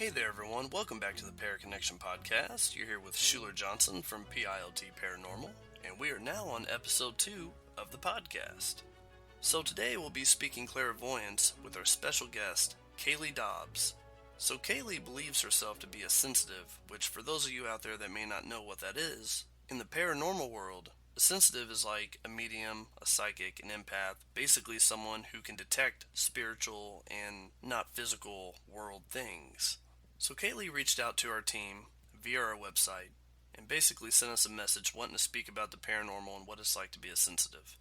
Hey there, everyone. Welcome back to the Paraconnection Podcast. You're here with Schuler Johnson from PILT Paranormal, and we are now on episode 2 of the podcast. So today we'll be speaking clairvoyance with our special guest, Kayley Dobbs. So Kayley believes herself to be a sensitive, which for those of you out there that may not know what that is, in the paranormal world, a sensitive is like a medium, a psychic, an empath, basically someone who can detect spiritual and not physical world things. So Kayley reached out to our team via our website and basically sent us a message wanting to speak about the paranormal and what it's like to be a sensitive.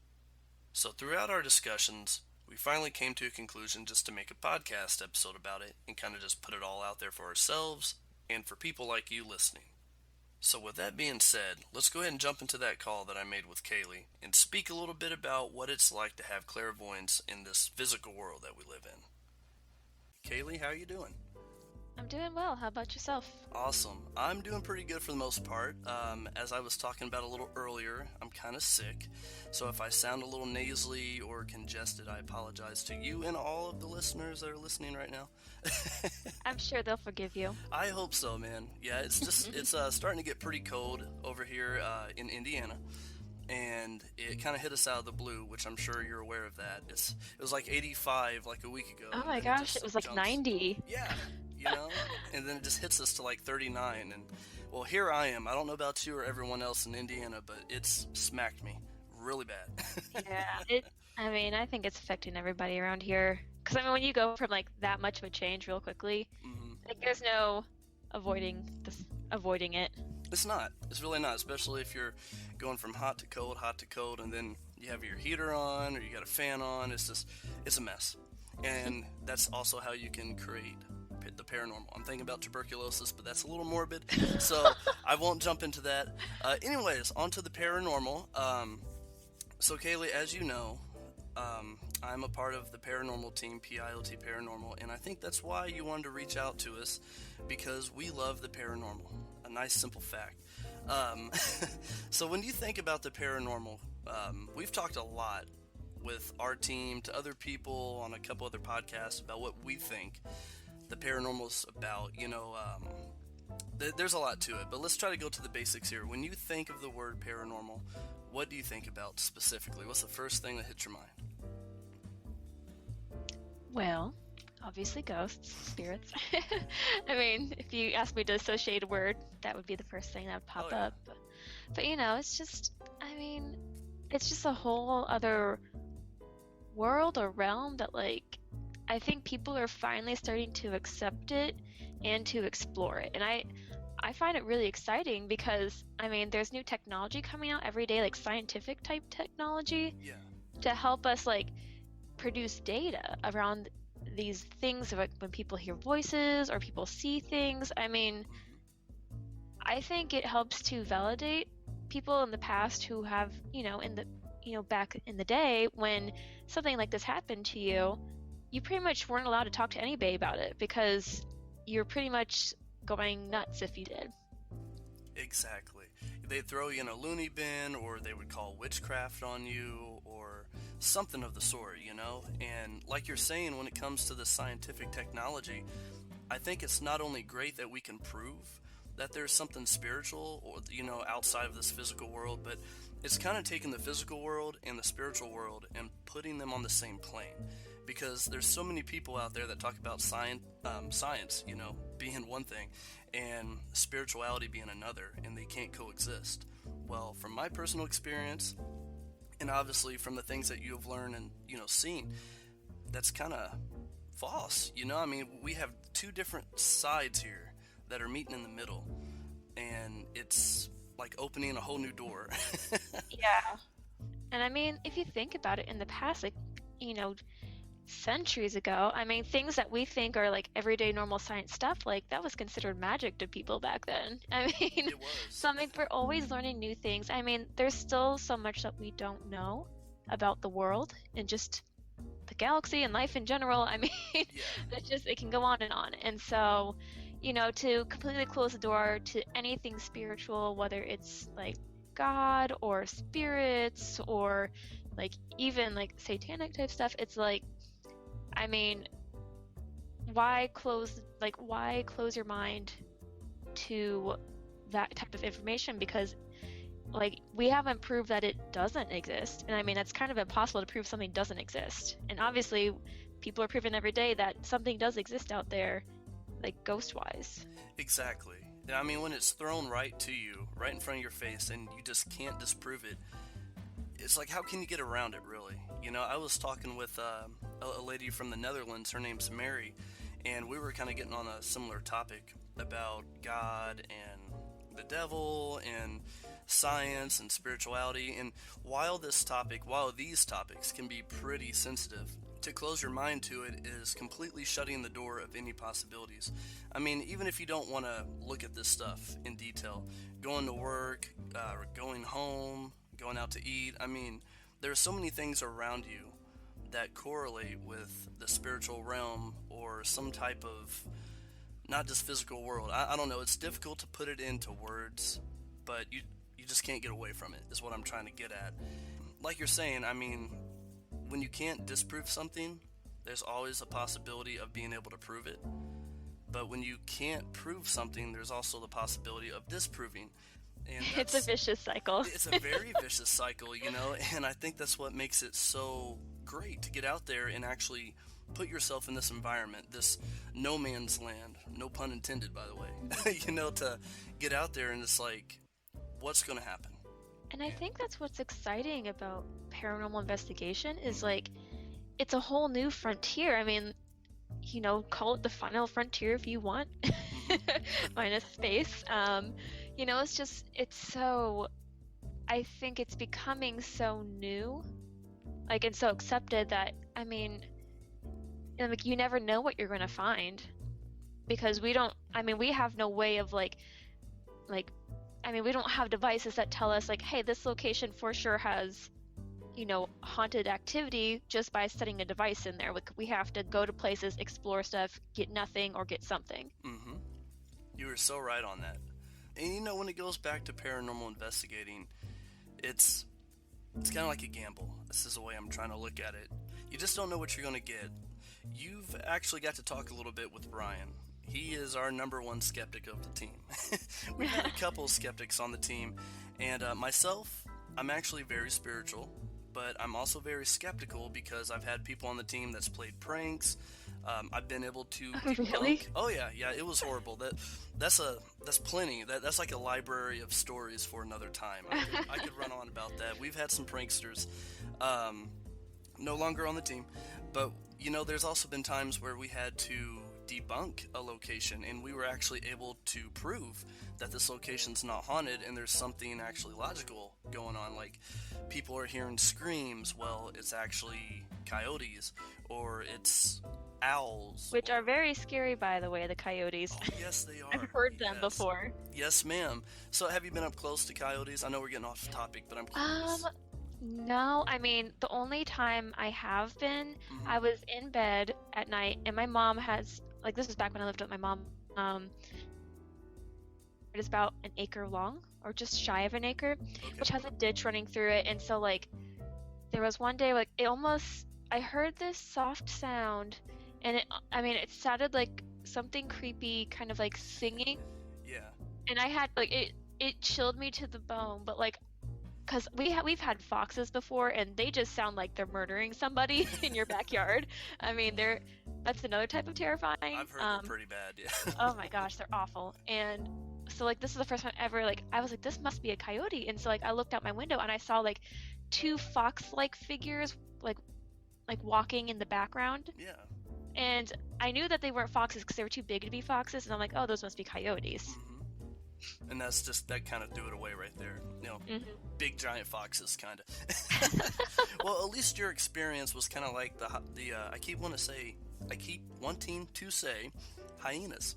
So throughout our discussions, we finally came to a conclusion just to make a podcast episode about it and kind of just put it all out there for ourselves and for people like you listening. So with that being said, let's go ahead and jump into that call that I made with Kayley and speak a little bit about what it's like to have clairvoyance in this physical world that we live in. Kayley, how are you doing? I'm doing well. How about yourself? Awesome. I'm doing pretty good for the most part. As I was talking about a little earlier, I'm kind of sick. So if I sound a little nasally or congested, I apologize to you and all of the listeners that are listening right now. I'm sure they'll forgive you. I hope so, man. Yeah, it's just, it's starting to get pretty cold over here in Indiana. And it kind of hit us out of the blue, which I'm sure you're aware of that. It was like 85 like a week ago. Oh my gosh, it was like 90. Yeah. You know, and then it just hits us to like 39, and well, here I am. I don't know about you or everyone else in Indiana, but it's smacked me really bad. Yeah, I think it's affecting everybody around here. Because when you go from like that much of a change real quickly, like there's no avoiding it. It's not. It's really not, especially if you're going from hot to cold, and then you have your heater on or you got a fan on. It's a mess, and that's also how you can create the paranormal. I'm thinking about tuberculosis, but that's a little morbid, so I won't jump into that. Anyways, on to the paranormal. So Kayley, as you know, I'm a part of the paranormal team, PILT Paranormal, and I think that's why you wanted to reach out to us, because we love the paranormal. A nice simple fact. So when you think about the paranormal, we've talked a lot with our team to other people on a couple other podcasts about what we think the paranormal's about. There's a lot to it, but let's try to go to the basics here. When you think of the word paranormal, what do you think about specifically? What's the first thing that hits your mind? Well, obviously ghosts, spirits. If you ask me to associate a word, that would be the first thing that would pop up. But it's just, it's just a whole other world or realm that I think people are finally starting to accept it and to explore it. And I find it really exciting because, there's new technology coming out every day, like scientific type technology, to help us produce data around these things, like when people hear voices or people see things. I think it helps to validate people in the past who have, back in the day when something like this happened to you, you pretty much weren't allowed to talk to anybody about it because you're pretty much going nuts if you did. Exactly. They'd throw you in a loony bin, or they would call witchcraft on you, or something of the sort, And like you're saying, when it comes to the scientific technology, I think it's not only great that we can prove that there's something spiritual or, outside of this physical world, but it's kind of taking the physical world and the spiritual world and putting them on the same plane. Because there's so many people out there that talk about science, being one thing and spirituality being another, and they can't coexist. Well, from my personal experience, and obviously from the things that you have learned and, seen, that's kind of false. We have two different sides here that are meeting in the middle, and it's like opening a whole new door. Yeah. And if you think about it, in the past, centuries ago, things that we think are everyday normal science stuff, that was considered magic to people back then. It was. So we're always learning new things. There's still so much that we don't know about the world and just the galaxy and life in general. It can go on and on. And so, to completely close the door to anything spiritual, whether it's God or spirits or even satanic type stuff, it's why close your mind to that type of information? Because like we haven't proved that it doesn't exist, and I mean that's kind of impossible to prove something doesn't exist, and obviously people are proving every day that something does exist out there, like ghost wise. Exactly. I mean, when it's thrown right to you, right in front of your face, and you just can't disprove it, it's like, how can you get around it, really? You know, I was talking with a lady from the Netherlands. Her name's Mary, and we were kind of getting on a similar topic about God and the devil and science and spirituality. And while these topics can be pretty sensitive, to close your mind to it is completely shutting the door of any possibilities. I mean, even if you don't want to look at this stuff in detail, going to work, going home, going out to eat, I mean, there are so many things around you that correlate with the spiritual realm or some type of, not just physical world. I don't know, it's difficult to put it into words, but you just can't get away from it, is what I'm trying to get at. Like you're saying, I mean, when you can't disprove something, there's always a possibility of being able to prove it. But when you can't prove something, there's also the possibility of disproving. And it's a vicious cycle. It's a very vicious cycle, you know, and I think that's what makes it so great to get out there and actually put yourself in this environment, this no man's land, no pun intended, by the way, you know, to get out there and it's like, what's going to happen? And I think that's what's exciting about paranormal investigation is like, it's a whole new frontier. I mean, you know, call it the final frontier if you want, minus space. You know, I think it's becoming so new, like, and so accepted that, I mean, you know, like, you never know what you're going to find because we have no way of we don't have devices that tell us like, hey, this location for sure has, you know, haunted activity just by setting a device in there. We have to go to places, explore stuff, get nothing or get something. Mm-hmm. You were so right on that. And you know, when it goes back to paranormal investigating, it's kind of like a gamble. This is the way I'm trying to look at it. You just don't know what you're going to get. You've actually got to talk a little bit with Brian. He is our number one skeptic of the team. We've had a couple skeptics on the team, and myself, I'm actually very spiritual, but I'm also very skeptical because I've had people on the team that's played pranks. I've been able to debunk. Really? Oh yeah, it was horrible. That's plenty. That's like a library of stories for another time. I could run on about that. We've had some pranksters, no longer on the team, but you know, there's also been times where we had to debunk a location and we were actually able to prove that this location's not haunted and there's something actually logical going on, like people are hearing screams. Well, it's actually coyotes or it's owls, which are very scary, by the way, the coyotes. Oh, yes, they are. I've heard them before. Yes, ma'am. So have you been up close to coyotes? I know we're getting off topic, but I'm curious. No, I mean, the only time I have been, I was in bed at night and my mom has, like, this was back when I lived with my mom. It is about an acre long, or just shy of an acre, which has a ditch running through it. And so, like, there was one day, like, I heard this soft sound, and it sounded like something creepy, kind of like singing. Yeah. And I had, like, it chilled me to the bone, but, like, because we've had foxes before, and they just sound like they're murdering somebody in your backyard. I mean, that's another type of terrifying. I've heard they're pretty bad, yeah. Oh my gosh, they're awful. And so, like, this is the first time ever, like, I was like, this must be a coyote. And so, like, I looked out my window and I saw, like, two fox-like figures, like walking in the background. Yeah. And I knew that they weren't foxes because they were too big to be foxes, and I'm like, oh, those must be coyotes. Mm-hmm. And that kind of threw it away right there. You know, big giant foxes, kind of. Well, at least your experience was kind of like the I keep wanting to say hyenas.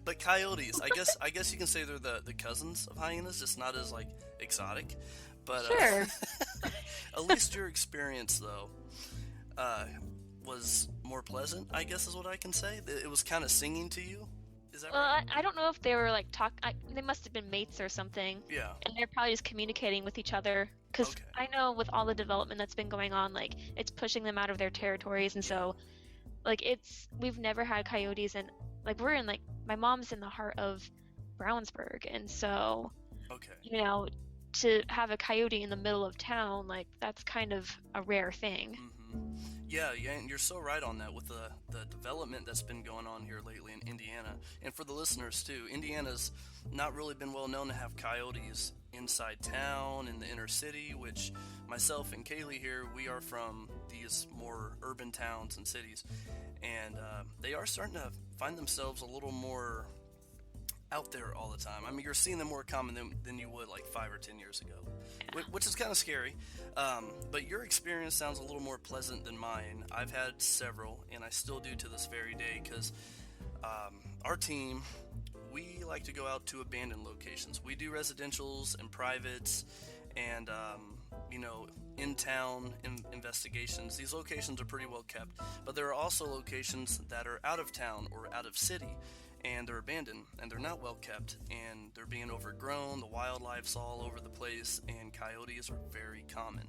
But coyotes, I guess you can say they're the cousins of hyenas, just not as like exotic. But sure. At least your experience though was more pleasant, I guess is what I can say. It was kind of singing to you. Is that right? I don't know if they were like they must have been mates or something. Yeah. And they're probably just communicating with each other. Because I know with all the development that's been going on, like, it's pushing them out of their territories, and so like we've never had coyotes, and like we're in like my mom's in the heart of Brownsburg, and so Okay. to have a coyote in the middle of town, like that's kind of a rare thing. Yeah, and you're so right on that with the development that's been going on here lately in Indiana. And for the listeners too, Indiana's not really been well known to have coyotes inside town in the inner city, which myself and Kayley here, we are from these more urban towns and cities. And they are starting to find themselves a little more out there all the time. I mean, you're seeing them more common than you would like 5 or 10 years ago, which is kind of scary. But your experience sounds a little more pleasant than mine. I've had several, and I still do to this very day, because our team, we like to go out to abandoned locations. We do residentials and privates, and in-town investigations. These locations are pretty well kept, but there are also locations that are out of town or out of city, and they're abandoned, and they're not well kept, and they're being overgrown. The wildlife's all over the place, and coyotes are very common.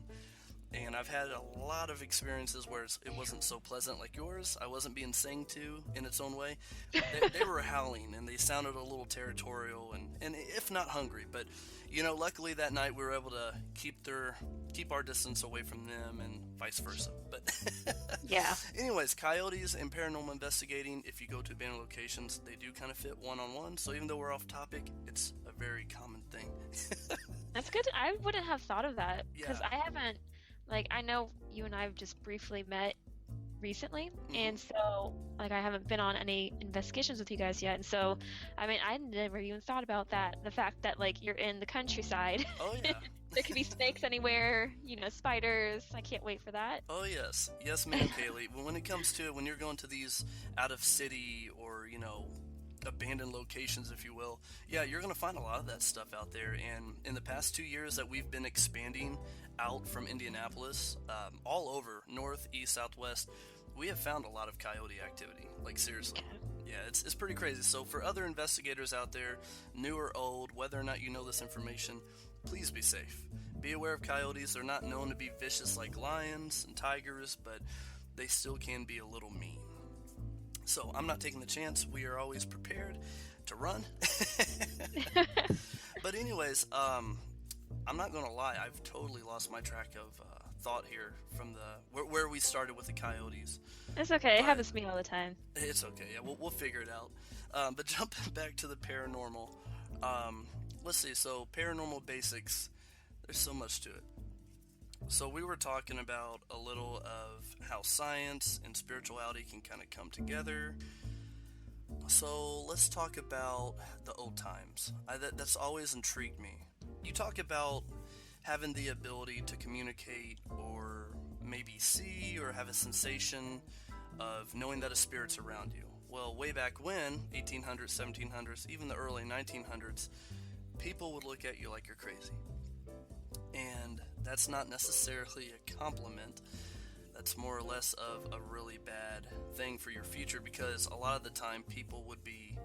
And I've had a lot of experiences where it wasn't so pleasant like yours. I wasn't being sang to in its own way. They were howling, and they sounded a little territorial, and if not hungry. But, luckily that night we were able to keep our distance away from them, and vice versa. But Yeah. anyways, coyotes and paranormal investigating, if you go to abandoned locations, they do kind of fit one-on-one. So even though we're off topic, it's a very common thing. That's good. I wouldn't have thought of that, because Yeah. I haven't, like, I know you and I have just briefly met recently, and so like I haven't been on any investigations with you guys yet, and so I mean I never even thought about that, the fact that like you're in the countryside. Oh yeah. There could be snakes anywhere, spiders. I can't wait for that. Oh yes ma'am, Kayley. When it comes to when you're going to these out of city or abandoned locations, if you will, yeah, you're gonna find a lot of that stuff out there. And in the past 2 years that we've been expanding out from Indianapolis, all over north, east, southwest, we have found a lot of coyote activity. Like seriously. Yeah, it's pretty crazy. So for other investigators out there, new or old, whether or not you know this information, please be safe. Be aware of coyotes. They're not known to be vicious like lions and tigers, but they still can be a little mean. So I'm not taking the chance. We are always prepared to run. But anyways, I'm not going to lie. I've totally lost my track of thought here from where we started with the coyotes. It's okay. It happens to me all the time. It's okay. Yeah, we'll figure it out. But jumping back to the paranormal, let's see. So paranormal basics, there's so much to it. So we were talking about a little of how science and spirituality can kind of come together. So let's talk about the old times. That's always intrigued me. You talk about having the ability to communicate or maybe see or have a sensation of knowing that a spirit's around you. Well, way back when, 1800s, 1700s, even the early 1900s, people would look at you like you're crazy. And that's not necessarily a compliment. That's more or less of a really bad thing for your future, because a lot of the time people would be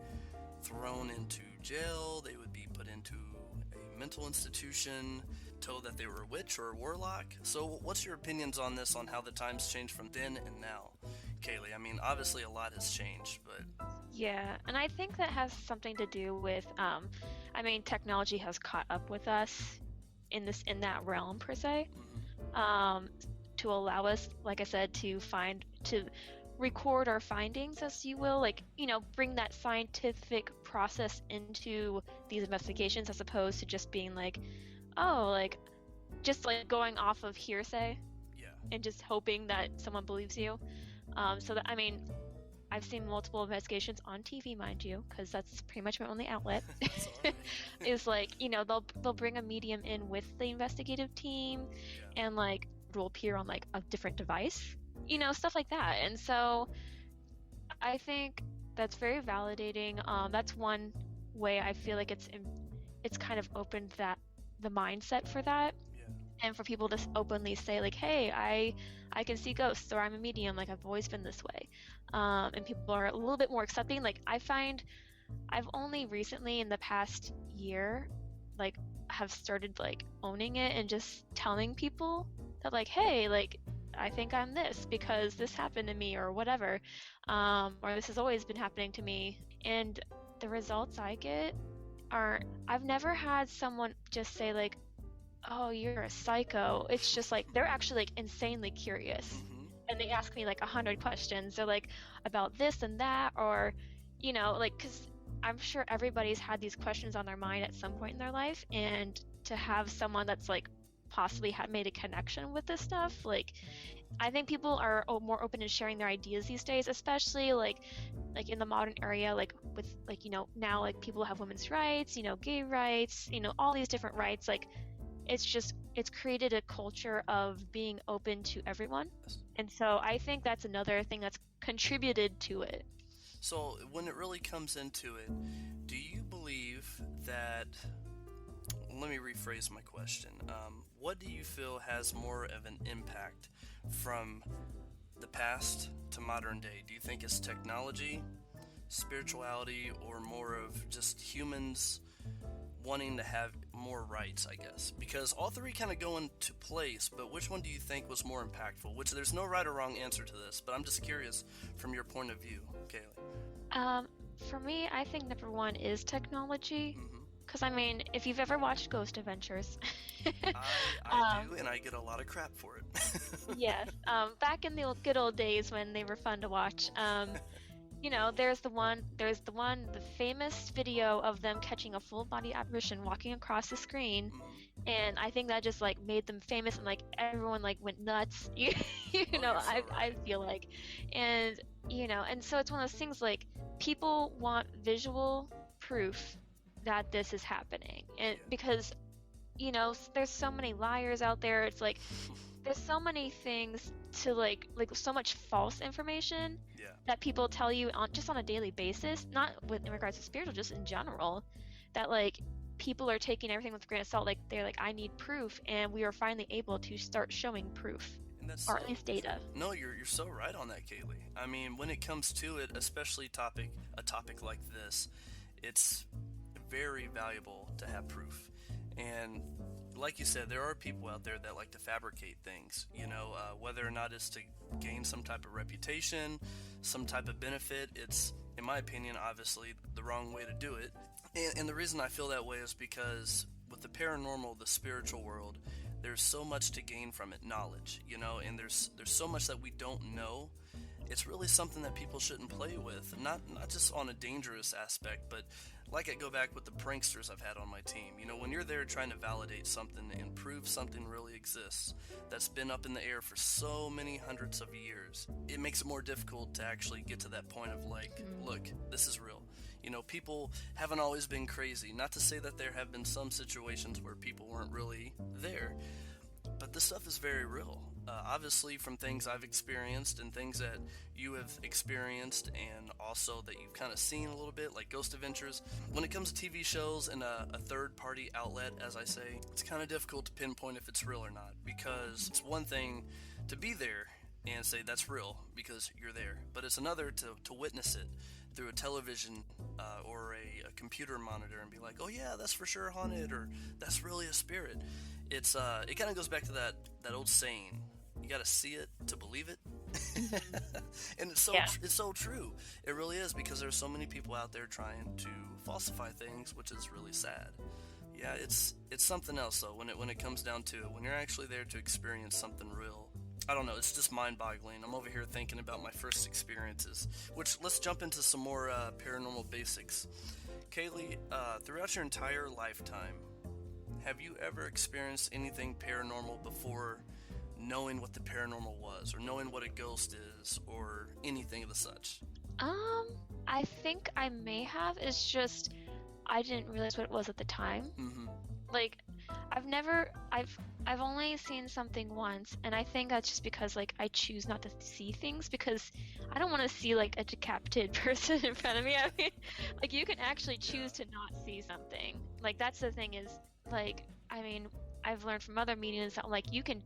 thrown into jail, they would be put into a mental institution, told that they were a witch or a warlock. So what's your opinions on this, on how the times changed from then and now, Kayley? I mean, obviously a lot has changed, but... Yeah, and I think that has something to do with, technology has caught up with us in that realm per se, to allow us, like I said, to record our findings, as you will, bring that scientific process into these investigations, as opposed to just being going off of hearsay. Yeah. And just hoping that someone believes you. I've seen multiple investigations on TV, mind you, because that's pretty much my only outlet. Is they'll bring a medium in with the investigative team, and will appear on a different device, stuff like that. And so I think that's very validating. That's one way I feel like it's kind of opened the mindset for that. And for people to openly say hey, I can see ghosts, or I'm a medium, I've always been this way. And people are a little bit more accepting. I find I've only recently in the past year have started owning it and just telling people that hey, I think I'm this because this happened to me or whatever, or this has always been happening to me. And the results I get are, I've never had someone just say like, oh, you're a psycho. It's just like they're actually like insanely curious, and they ask me like 100 questions. They're like about this and that, or like, because I'm sure everybody's had these questions on their mind at some point in their life, and to have someone that's like possibly had made a connection with this stuff, like I think people are more open to sharing their ideas these days, especially like in the modern area, like with like now like people have women's rights, gay rights, all these different rights. Like it's created a culture of being open to everyone, and so I think that's another thing that's contributed to it. So when it really comes into it, do you believe that, let me rephrase my question, what do you feel has more of an impact from the past to modern day? Do you think it's technology, spirituality, or more of just humans wanting to have more rights, I guess? Because all three kind of go into place, but which one do you think was more impactful? Which, there's no right or wrong answer to this, but I'm just curious from your point of view, Kayley. For me, I think number one is technology. Because, I mean, if you've ever watched Ghost Adventures... I do, and I get a lot of crap for it. Yes. Back in the good old days when they were fun to watch, there's the famous video of them catching a full-body apparition walking across the screen, and I think that just, like, made them famous, and, like, everyone, like, went nuts, I feel like. And, and so it's one of those things, like, people want visual proof that this is happening, and because there's so many liars out there. It's like there's so many things to like so much false information that people tell you on a daily basis, not in regards to spiritual, just in general, that like people are taking everything with a grain of salt. Like they're like, I need proof, and we are finally able to start showing proof, or at least data. No, you're so right on that, Kayley. I mean, when it comes to it, especially a topic like this, it's very valuable to have proof. And like you said, there are people out there that like to fabricate things, whether or not it's to gain some type of reputation, some type of benefit. It's, in my opinion, obviously the wrong way to do it. And the reason I feel that way is because with the paranormal, the spiritual world, there's so much to gain from it, knowledge, and there's so much that we don't know. It's really something that people shouldn't play with, not just on a dangerous aspect, but like I go back with the pranksters I've had on my team. When you're there trying to validate something and prove something really exists that's been up in the air for so many hundreds of years, it makes it more difficult to actually get to that point of like, look, this is real. People haven't always been crazy. Not to say that there have been some situations where people weren't really there, but this stuff is very real. Obviously from things I've experienced and things that you have experienced, and also that you've kind of seen a little bit, like Ghost Adventures. When it comes to TV shows and a third-party outlet, as I say, it's kind of difficult to pinpoint if it's real or not, because it's one thing to be there and say that's real because you're there, but it's another to witness it through a television or a computer monitor and be like, oh yeah, that's for sure haunted, or that's really a spirit. It kind of goes back to that old saying, you got to see it to believe it. And it's so true. It really is, because there's so many people out there trying to falsify things, which is really sad. Yeah, it's something else though when it comes down to it. When you're actually there to experience something real, I don't know, it's just mind-boggling. I'm over here thinking about my first experiences, which let's jump into some more paranormal basics. Kayley, throughout your entire lifetime, have you ever experienced anything paranormal before knowing what the paranormal was, or knowing what a ghost is, or anything of the such? I think I may have. It's just I didn't realize what it was at the time. Like, I've only seen something once, and I think that's just because like I choose not to see things, because I don't want to see like a decapitated person in front of me. I mean, like, you can actually choose to not see something. Like, that's the thing, is like, I mean, I've learned from other mediums that like you can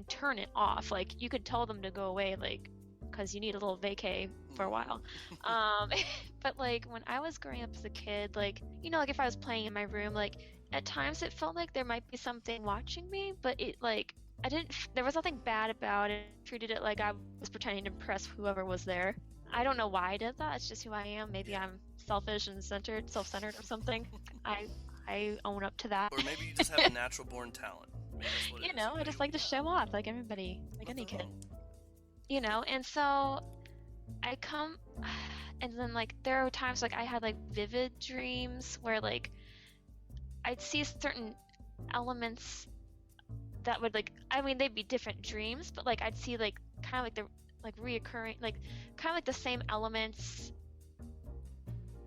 turn it off. Like, you could tell them to go away, like, because you need a little vacay for a while. But like when I was growing up as a kid, like, like if I was playing in my room, like at times it felt like there might be something watching me, but it like there was nothing bad about it. I treated it like I was pretending to impress whoever was there. I don't know why I did that. It's just who I am. Maybe I'm selfish and self-centered or something. I own up to that. Or maybe you just have a natural born talent. Maybe that's what it is. I just like to show off like everybody, like any kid. Wrong. And so I come, and then like there are times like I had like vivid dreams where like I'd see certain elements that would like, I mean, they'd be different dreams, but like I'd see like kind of like the like reoccurring, like kind of like the same elements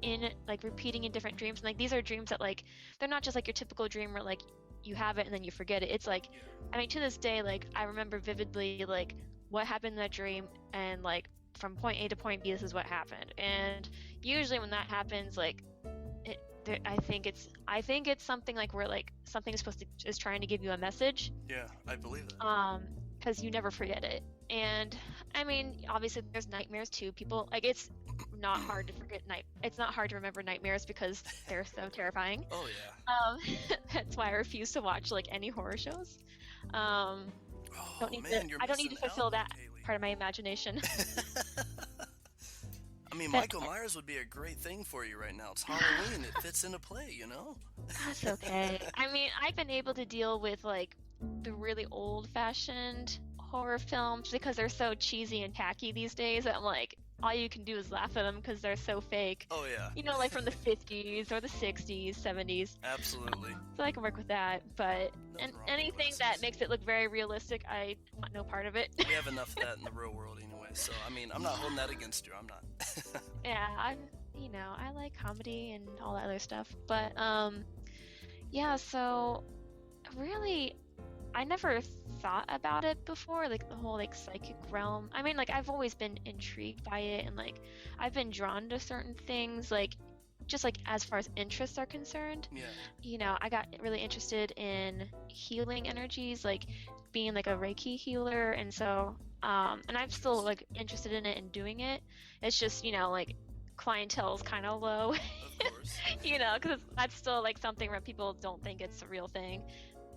in like repeating in different dreams. And like these are dreams that like they're not just like your typical dream where like you have it and then you forget it. It's like, I mean, to this day, like I remember vividly like what happened in that dream, and like from point A to point B, this is what happened. And usually when that happens, like I think it's something like where like something is trying to give you a message. Yeah, I believe that. Because you never forget it. And I mean, obviously there's nightmares too. People like, it's not hard to forget it's not hard to remember nightmares because they're so terrifying. Oh yeah. That's why I refuse to watch like any horror shows. I don't need to fulfill that Kayley. part of my imagination. I mean, Michael Myers would be a great thing for you right now. It's Halloween. It fits into play, you know? That's okay. I mean, I've been able to deal with like the really old-fashioned horror films because they're so cheesy and tacky these days that I'm like, all you can do is laugh at them because they're so fake. Oh yeah. Like from the 50s or the 60s, 70s. Absolutely. So I can work with that, but anything that makes it look very realistic, I want no part of it. We have enough of that in the real world anyway, so I mean, I'm not holding that against you. I'm not. Yeah, I like comedy and all that other stuff, but yeah, so really I never thought about it before, like the whole like psychic realm. I mean, like I've always been intrigued by it, and like I've been drawn to certain things, like just like as far as interests are concerned. Yeah. I got really interested in healing energies, like being like a Reiki healer, and so and I'm still like interested in it and doing it. It's just like clientele's kind of low. Of course. Because that's still like something where people don't think it's a real thing.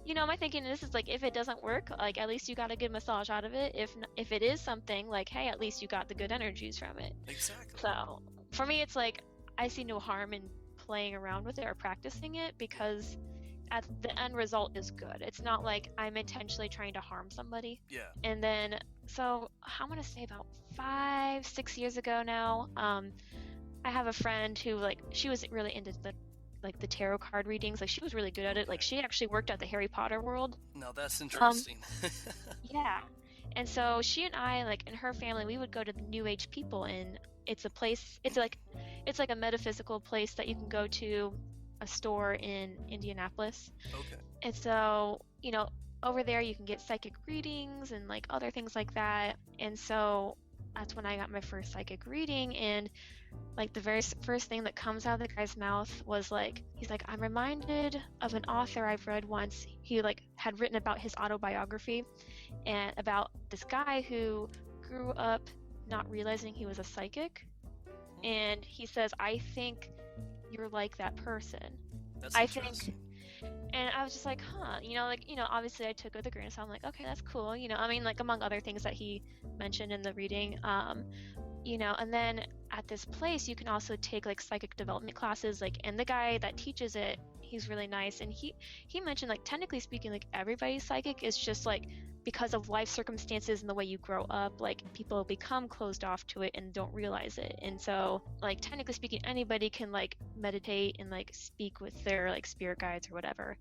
My thinking is like, if it doesn't work, like at least you got a good massage out of it. If it is something, like, hey, at least you got the good energies from it. Exactly. So for me, it's like I see no harm in playing around with it or practicing it, because at the end result is good. It's not like I'm intentionally trying to harm somebody. Yeah. And then, so I'm gonna say about 5-6 years ago now, I have a friend who like, she was really into the tarot card readings. Like she was really good at it. Like she actually worked at the Harry Potter world. No, that's interesting. Yeah. And so she and I, like in her family, we would go to the New Age people, and it's a place, it's like a metaphysical place that you can go to, a store in Indianapolis. Okay. And so, over there you can get psychic readings and like other things like that. And so that's when I got my first psychic reading, and like the very first thing that comes out of the guy's mouth was like, he's like, I'm reminded of an author I've read once. He like had written about his autobiography and about this guy who grew up not realizing he was a psychic. And he says, I think you're like that person. That's I interesting. think. And I was just like, huh, obviously I took it with a grain of salt. I'm like, okay, that's cool. I mean, like among other things that he mentioned in the reading, and then at this place you can also take like psychic development classes, like, and the guy that teaches it, he's really nice, and he mentioned like technically speaking, like everybody's psychic. Is just like because of life circumstances and the way you grow up, like people become closed off to it and don't realize it. And so like technically speaking, anybody can like meditate and like speak with their like spirit guides or whatever.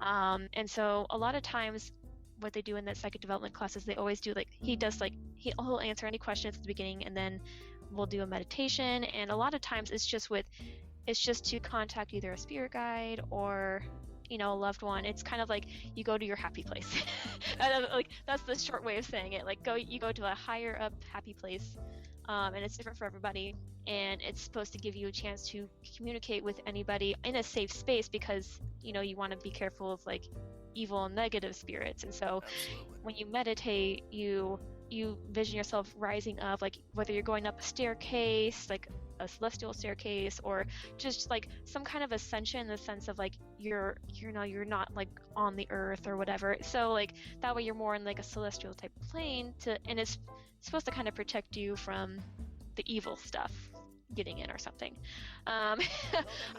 And so a lot of times what they do in the psychic development classes, they always do like, he'll answer any questions at the beginning, and then we'll do a meditation. And a lot of times it's just to contact either a spirit guide or a loved one. It's kind of like you go to your happy place. Like that's the short way of saying it. Like you go to a higher up happy place, and it's different for everybody, and it's supposed to give you a chance to communicate with anybody in a safe space, because you want to be careful of like evil and negative spirits. And so Absolutely. when you meditate, you you envision yourself rising up, like whether you're going up a staircase, like a celestial staircase, or just like some kind of ascension in the sense of like you're not like on the earth or whatever. So like that way you're more in like a celestial type plane and it's supposed to kind of protect you from the evil stuff getting in or something. I'm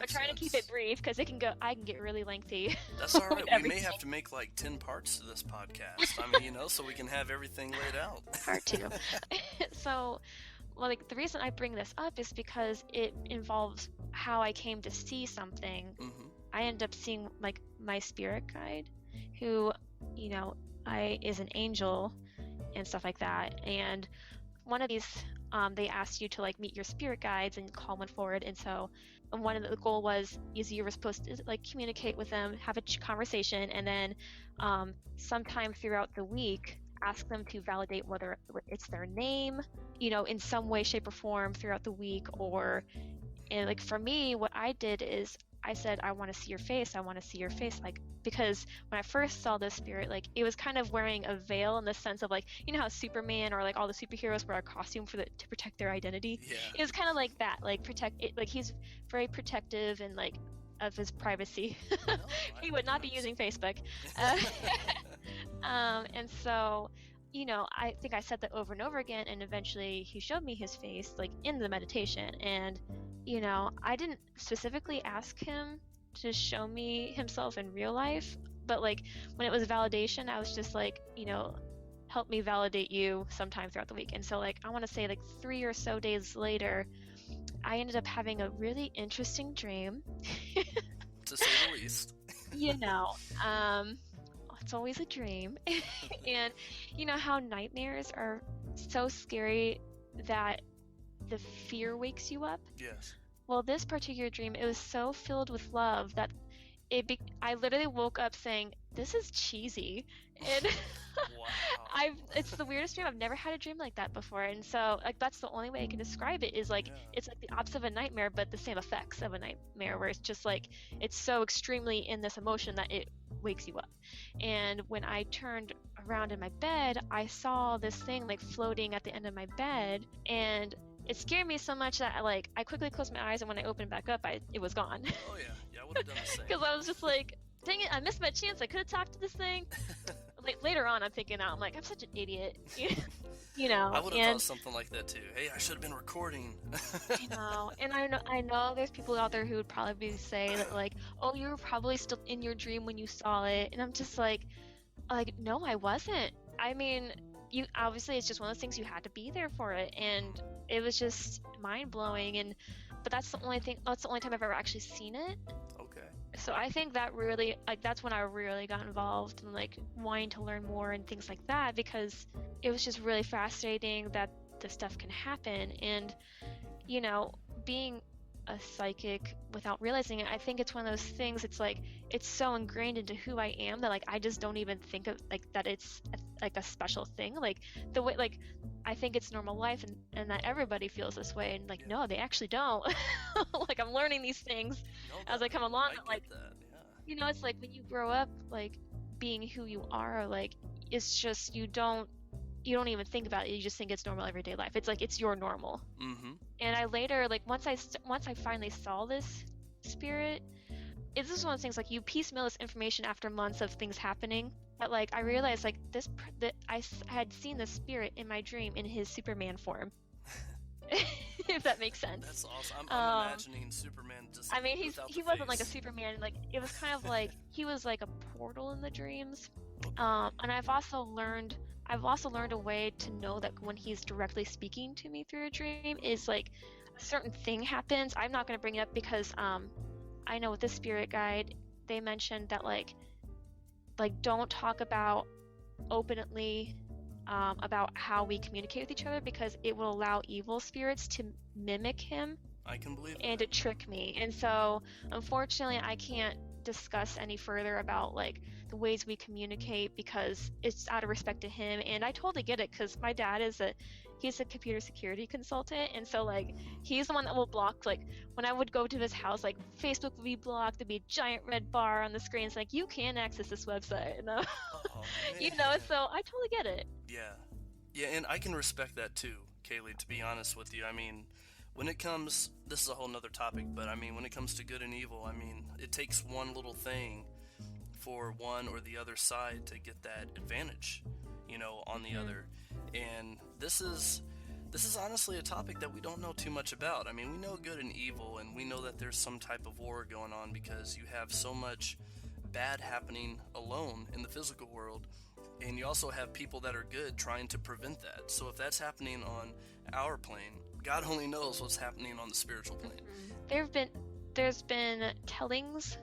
trying to keep it brief because I can get really lengthy. That's all right. We may have to make like 10 parts to this podcast. I mean, so we can have everything laid out. Part 2. So, well, like the reason I bring this up is because it involves how I came to see something. Mm-hmm. I ended up seeing like my spirit guide, who, is an angel and stuff like that. And one of these, they asked you to like meet your spirit guides and call one forward. And so one of the goal is you were supposed to like communicate with them, have a conversation, and then sometime throughout the week, ask them to validate whether it's their name, in some way, shape, or form throughout the week. And like for me, what I did is I said, I want to see your face. I want to see your face. Like, because when I first saw this spirit, like it was kind of wearing a veil in the sense of like, how Superman or like all the superheroes wear a costume to protect their identity. Yeah. It was kind of like that, like protect it. Like he's very protective and like of his privacy. No, he would not be using Facebook. And so, I think I said that over and over again, and eventually he showed me his face like in the meditation. And I didn't specifically ask him to show me himself in real life, but like when it was validation, I was just like, help me validate you sometime throughout the week. And so like I want to say like 3 or so days later, I ended up having a really interesting dream. To say the least. It's always a dream. And how nightmares are so scary that the fear wakes you up? Yes. Well, this particular dream, it was so filled with love that I literally woke up saying, this is cheesy. And wow. It's the weirdest dream. I've never had a dream like that before. And so like that's the only way I can describe it is like, It's like the opposite of a nightmare, but the same effects of a nightmare, where it's just like, it's so extremely in this emotion that it wakes you up. And when I turned around in my bed, I saw this thing like floating at the end of my bed, and it scared me so much that I quickly closed my eyes, and when I opened back up, it was gone. Oh yeah, I would have done the same. Because I was just like, dang it, I missed my chance. I could have talked to this thing. Like later on, I'm thinking I'm like, I'm such an idiot. I would have thought something like that too. Hey, I should have been recording. And I know there's people out there who would probably say that like, oh, you were probably still in your dream when you saw it, and I'm just like, no, I wasn't. I mean, obviously it's just one of those things, you had to be there for it, and it was just mind blowing. But that's the only time I've ever actually seen it. Okay. So I think that really, that's when I really got involved in wanting to learn more and things like that, because it was just really fascinating that this stuff can happen. And being a psychic without realizing it, I think it's one of those things, it's it's so ingrained into who I am that I just don't even think of that it's a special thing, the way I think it's normal life, and that everybody feels this way, and no, they actually don't. I'm learning these things as I come along. It's when you grow up being who you are, it's just you don't even think about it. You just think it's normal everyday life. It's it's your normal. Mm-hmm. And I later, once I finally saw this spirit, this is one of those things, you piecemeal this information after months of things happening. But I realized that I had seen the spirit in my dream in his Superman form. If that makes sense. That's awesome. I'm imagining Superman just. I mean, he wasn't like a Superman. It was kind of he was like a portal in the dreams. Okay. And I've also learned a way to know that when he's directly speaking to me through a dream is a certain thing happens. I'm not going to bring it up because I know with this spirit guide, they mentioned that don't talk about openly about how we communicate with each other, because it will allow evil spirits to mimic him. I can believe and that. To trick me. And so unfortunately I can't discuss any further about the ways we communicate, because it's out of respect to him. And I totally get it, because my dad he's a computer security consultant, and so he's the one that will block, when I would go to his house, Facebook would be blocked, there'd be a giant red bar on the screen, it's you can't access this website. So I totally get it. Yeah. Yeah, and I can respect that too, Kaylee, to be honest with you. I mean, when it comes, this is a whole nother topic, but I mean, when it comes to good and evil, I mean, it takes one little thing for one or the other side to get that advantage, on the other. And this is honestly a topic that we don't know too much about. I mean, we know good and evil, and we know that there's some type of war going on because you have so much bad happening alone in the physical world, and you also have people that are good trying to prevent that. So if that's happening on our plane, God only knows what's happening on the spiritual plane. There's been tellings,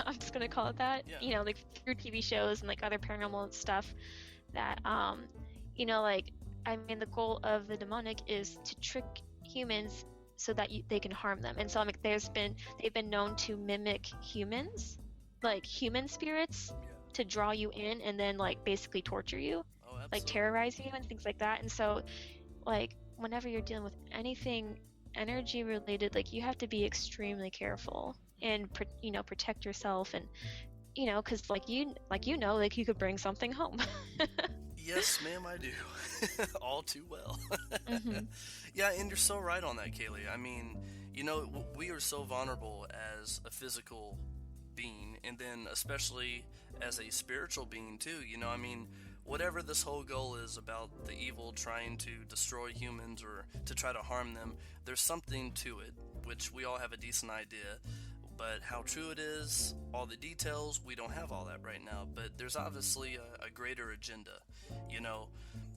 I'm just gonna call it that, Yeah. like through TV shows and like other paranormal stuff that like, I mean, the goal of the demonic is to trick humans so that they can harm them. And so like they've been known to mimic humans, like human spirits, Yeah. to draw you in and then like basically torture you, Oh, like absolutely. terrorize you and things like that. And so like whenever you're dealing with anything energy related, like you have to be extremely careful and protect yourself, and because like you could bring something home. Yes, ma'am, I do. All too well. Hmm. Yeah, and you're so right on that, Kaylee. I mean, we are so vulnerable as a physical being, and then especially as a spiritual being too. I mean, whatever this whole goal is about the evil trying to destroy humans or to try to harm them, there's something to it, which we all have a decent idea. But how true it is, all the details, we don't have all that right now. But there's obviously a greater agenda.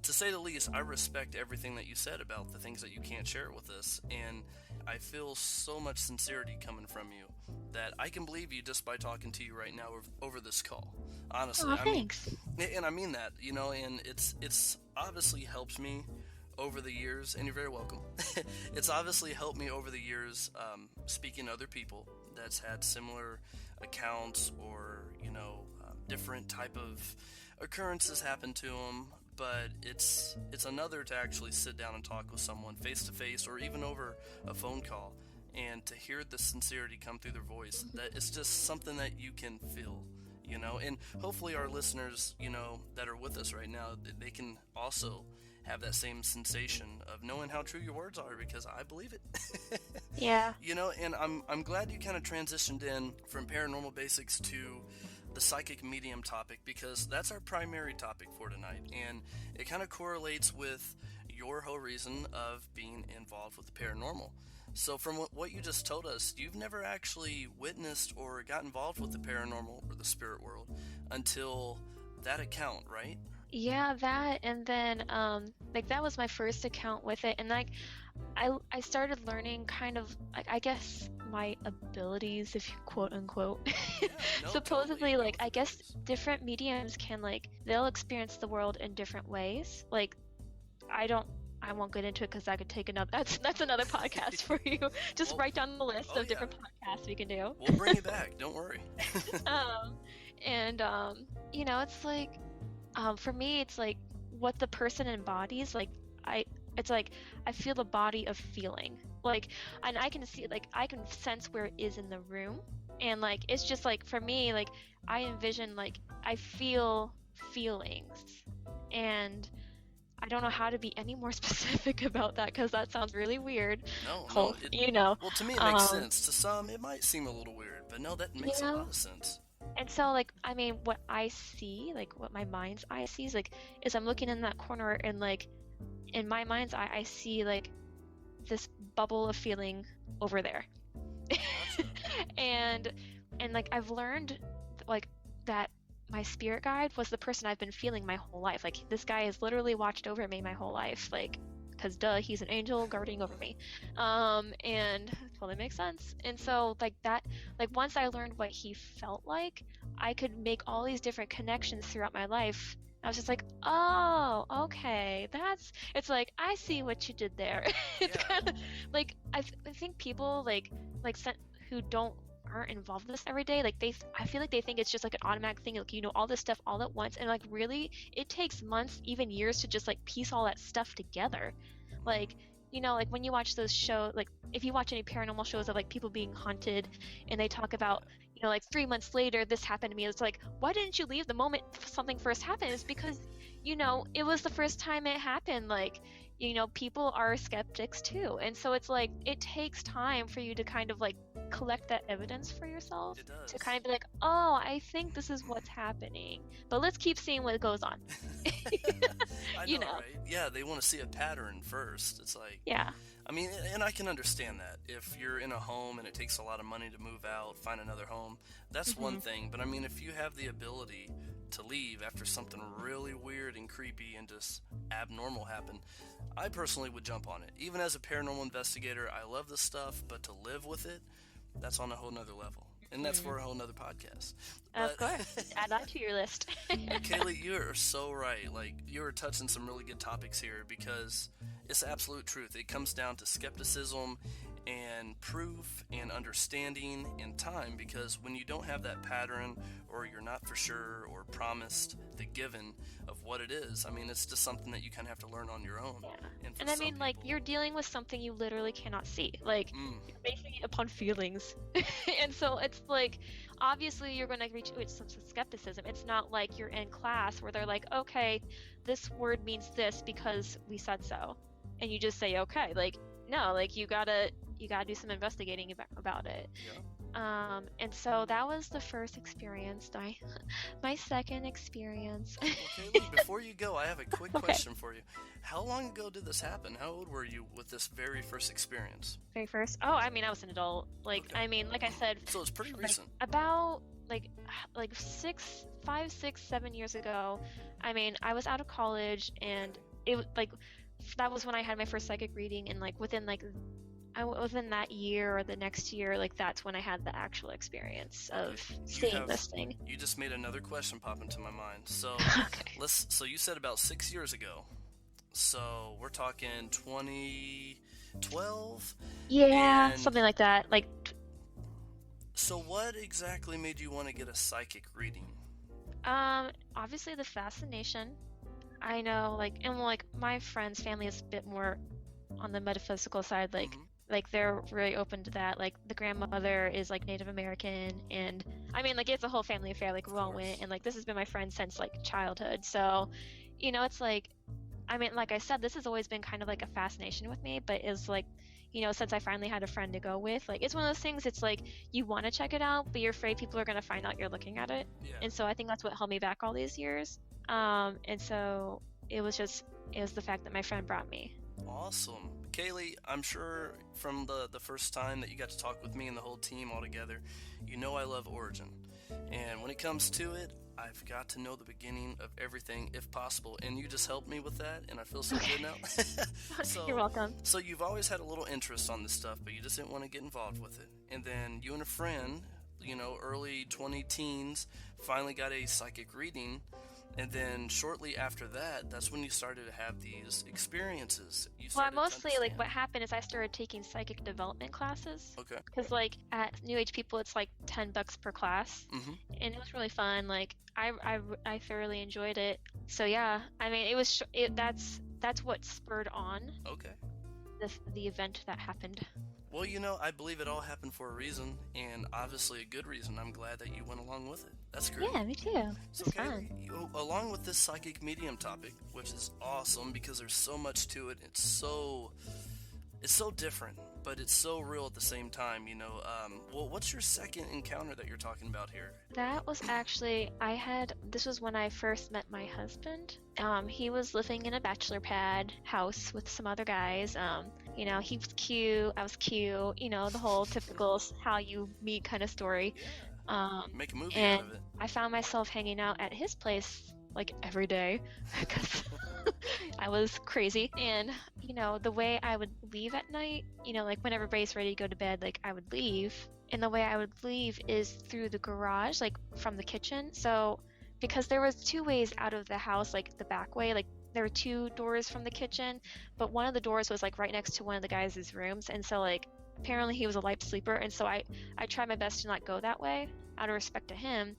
To say the least, I respect everything that you said about the things that you can't share with us. And I feel so much sincerity coming from you that I can believe you just by talking to you right now over this call. Honestly, Oh, thanks. and I mean that, and it's obviously helped me over the years, and you're very welcome. It's obviously helped me over the years, speaking to other people that's had similar accounts or different type of occurrences happen to them. But it's another to actually sit down and talk with someone face to face or even over a phone call, and to hear the sincerity come through their voice. That it's just something that you can feel. And hopefully our listeners, that are with us right now, they can also have that same sensation of knowing how true your words are, because I believe it. Yeah. And I'm glad you kind of transitioned in from paranormal basics to the psychic medium topic, because that's our primary topic for tonight, and it kind of correlates with your whole reason of being involved with the paranormal. So from what you just told us, you've never actually witnessed or got involved with the paranormal or the spirit world until that account, right? Yeah, that, and then like that was my first account with it, and like I started learning kind of like, I guess, my abilities, if you quote unquote. Yeah, no, Supposedly, totally. like I guess different mediums can, like, they'll experience the world in different ways. Like I won't get into it because I could take another that's another podcast for you. Just Well, write down the list oh of yeah, different podcasts we can do. we'll bring it back. Don't worry. um and it's like, for me, it's like what the person embodies. Like I it's like I feel the body of feeling, like, and I can see, like, I can sense where it is in the room, and like it's just like, for me, like I envision, like, I feel feelings, and I don't know how to be any more specific about that because that sounds really weird. No, Oh, well, to me it makes um sense. To some, it might seem a little weird, but no, that you makes a know lot of sense. and so, like, I mean, what I see, like what my mind's eye sees, like, is I'm looking in that corner, and like in my mind's eye I see like this bubble of feeling over there. Gotcha. and like I've learned, like, that my spirit guide was the person I've been feeling my whole life. Like, this guy has literally watched over me my whole life, like, because duh, he's an angel guarding over me. And totally makes sense. And so, like, that, like, once I learned what he felt like, I could make all these different connections throughout my life. I was just like, oh, okay, it's like, I see what you did there. It's Yeah. kind of like, I think people who aren't involved in this every day, like, I feel like they think it's just like an automatic thing, like, all this stuff all at once, and like, really, it takes months, even years, to just like piece all that stuff together. Like, like when you watch those shows, like if you watch any paranormal shows of like people being haunted, and they talk about, like 3 months later, this happened to me. It's like, why didn't you leave the moment something first happened? It's because, it was the first time it happened. Like, people are skeptics too. And so it's like, it takes time for you to kind of like collect that evidence for yourself. It does. To kind of be like, oh, I think this is what's happening. But let's keep seeing what goes on. I know, right? Yeah, they want to see a pattern first. It's like, yeah. I mean, and I can understand that. If you're in a home and it takes a lot of money to move out, find another home, that's one thing. But I mean, if you have the ability to leave after something really weird and creepy and just abnormal happened, I personally would jump on it. Even as a paranormal investigator, I love this stuff, but to live with it, that's on a whole nother level. And that's for a whole nother podcast. Of course. Add that to your list. Kayley, you are so right. Like, you are touching some really good topics here because it's the absolute truth. It comes down to skepticism and proof and understanding and time, because when you don't have that pattern, or you're not for sure or promised the given of what it is, I mean, it's just something that you kind of have to learn on your own. Yeah. And I mean, like, you're dealing with something you literally cannot see. Like, you're basing it upon feelings. And so it's like, obviously you're going to reach with some skepticism. It's not like you're in class where they're like, okay, this word means this because we said so. And you just say, okay. Like, no, like, you gotta do some investigating about it. Yeah. And so that was the first experience. My second experience. Okay, before you go, I have a quick question for you. How long ago did this happen? How old were you with this very first experience? Very first? Oh, I mean, I was an adult. Like, okay. I mean, like I said. So it's pretty recent. About like 5, 6, 7 years ago. I mean, I was out of college, and it was like, that was when I had my first psychic reading, and like within that year or the next year, like that's when I had the actual experience of seeing this thing. You just made another question pop into my mind. So so you said about 6 years ago. So we're talking 2012? Yeah, something like that. Like. So what exactly made you want to get a psychic reading? Obviously the fascination. I know, like, and like my friend's family is a bit more on the metaphysical side, like. Like, they're really open to that. Like, the grandmother is, like, Native American, and, I mean, like, it's a whole family affair. Like, we all went, and, like, this has been my friend since, like, childhood. So, it's like, I mean, like I said, this has always been kind of, like, a fascination with me, but it's, like, since I finally had a friend to go with, like, it's one of those things, it's, like, you want to check it out, but you're afraid people are going to find out you're looking at it. Yeah. And so I think that's what held me back all these years. And so it was the fact that my friend brought me. Awesome. Kayley, I'm sure from the first time that you got to talk with me and the whole team all together, I love Origin. And when it comes to it, I've got to know the beginning of everything if possible. And you just helped me with that, and I feel so good now. You're welcome. So you've always had a little interest on this stuff, but you just didn't want to get involved with it. And then you and a friend, early 20 teens, finally got a psychic reading. And then shortly after that, that's when you started to have these experiences. Mostly, like, what happened is I started taking psychic development classes. Okay. Because, like, at New Age People, it's, like, $10 per class. Mm-hmm. And it was really fun. Like, I thoroughly enjoyed it. So, yeah. I mean, that's what spurred on. Okay. The event that happened. Well, I believe it all happened for a reason, and obviously a good reason. I'm glad that you went along with it. That's great. Yeah, me too. So, Kayley, along with this psychic medium topic, which is awesome because there's so much to it, it's so different, but it's so real at the same time, Well, what's your second encounter that you're talking about here? That was actually, this was when I first met my husband. He was living in a bachelor pad house with some other guys. He was cute, I was cute, the whole typical how you meet kind of story. Make a movie out of it. I found myself hanging out at his place like every day because I was crazy. And the way I would leave at night, like when everybody's ready to go to bed, like I would leave, and the way I would leave is through the garage, like from the kitchen. So because there was 2 ways out of the house, like the back way, like there were 2 doors from the kitchen, but one of the doors was like right next to one of the guys' rooms. And so like apparently he was a light sleeper, and so I tried my best to not go that way out of respect to him.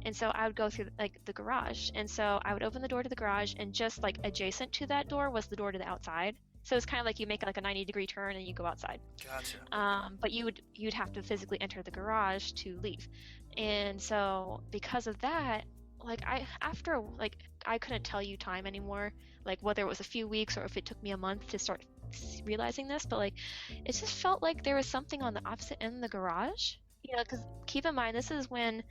And so I would go through like the garage, and so I would open the door to the garage, and just like adjacent to that door was the door to the outside. So it's kind of like you make like a 90-degree turn and you go outside. Gotcha. But you'd have to physically enter the garage to leave. And so because of that, like I couldn't tell you time anymore, like whether it was a few weeks or if it took me a month to start realizing this, but like it just felt like there was something on the opposite end of the garage. Because keep in mind, this is when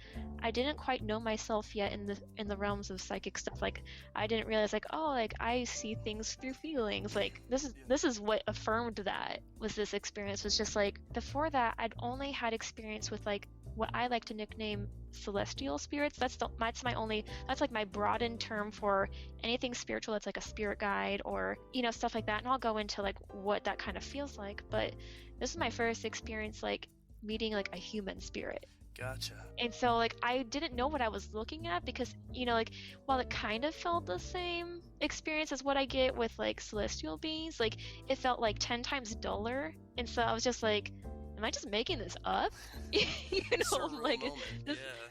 I didn't quite know myself yet in the realms of psychic stuff. Like I didn't realize like, oh, like I see things through feelings. Like this is what affirmed that was this experience. Was just like before that I'd only had experience with like what I like to nickname celestial spirits. That's like my broadened term for anything spiritual that's like a spirit guide or stuff like that. And I'll go into like what that kind of feels like. But this is my first experience like meeting like a human spirit. Gotcha. And so like I didn't know what I was looking at because like while it kind of felt the same experience as what I get with like celestial beings, like it felt like 10 times duller. And so I was just like, am I just making this up? I'm like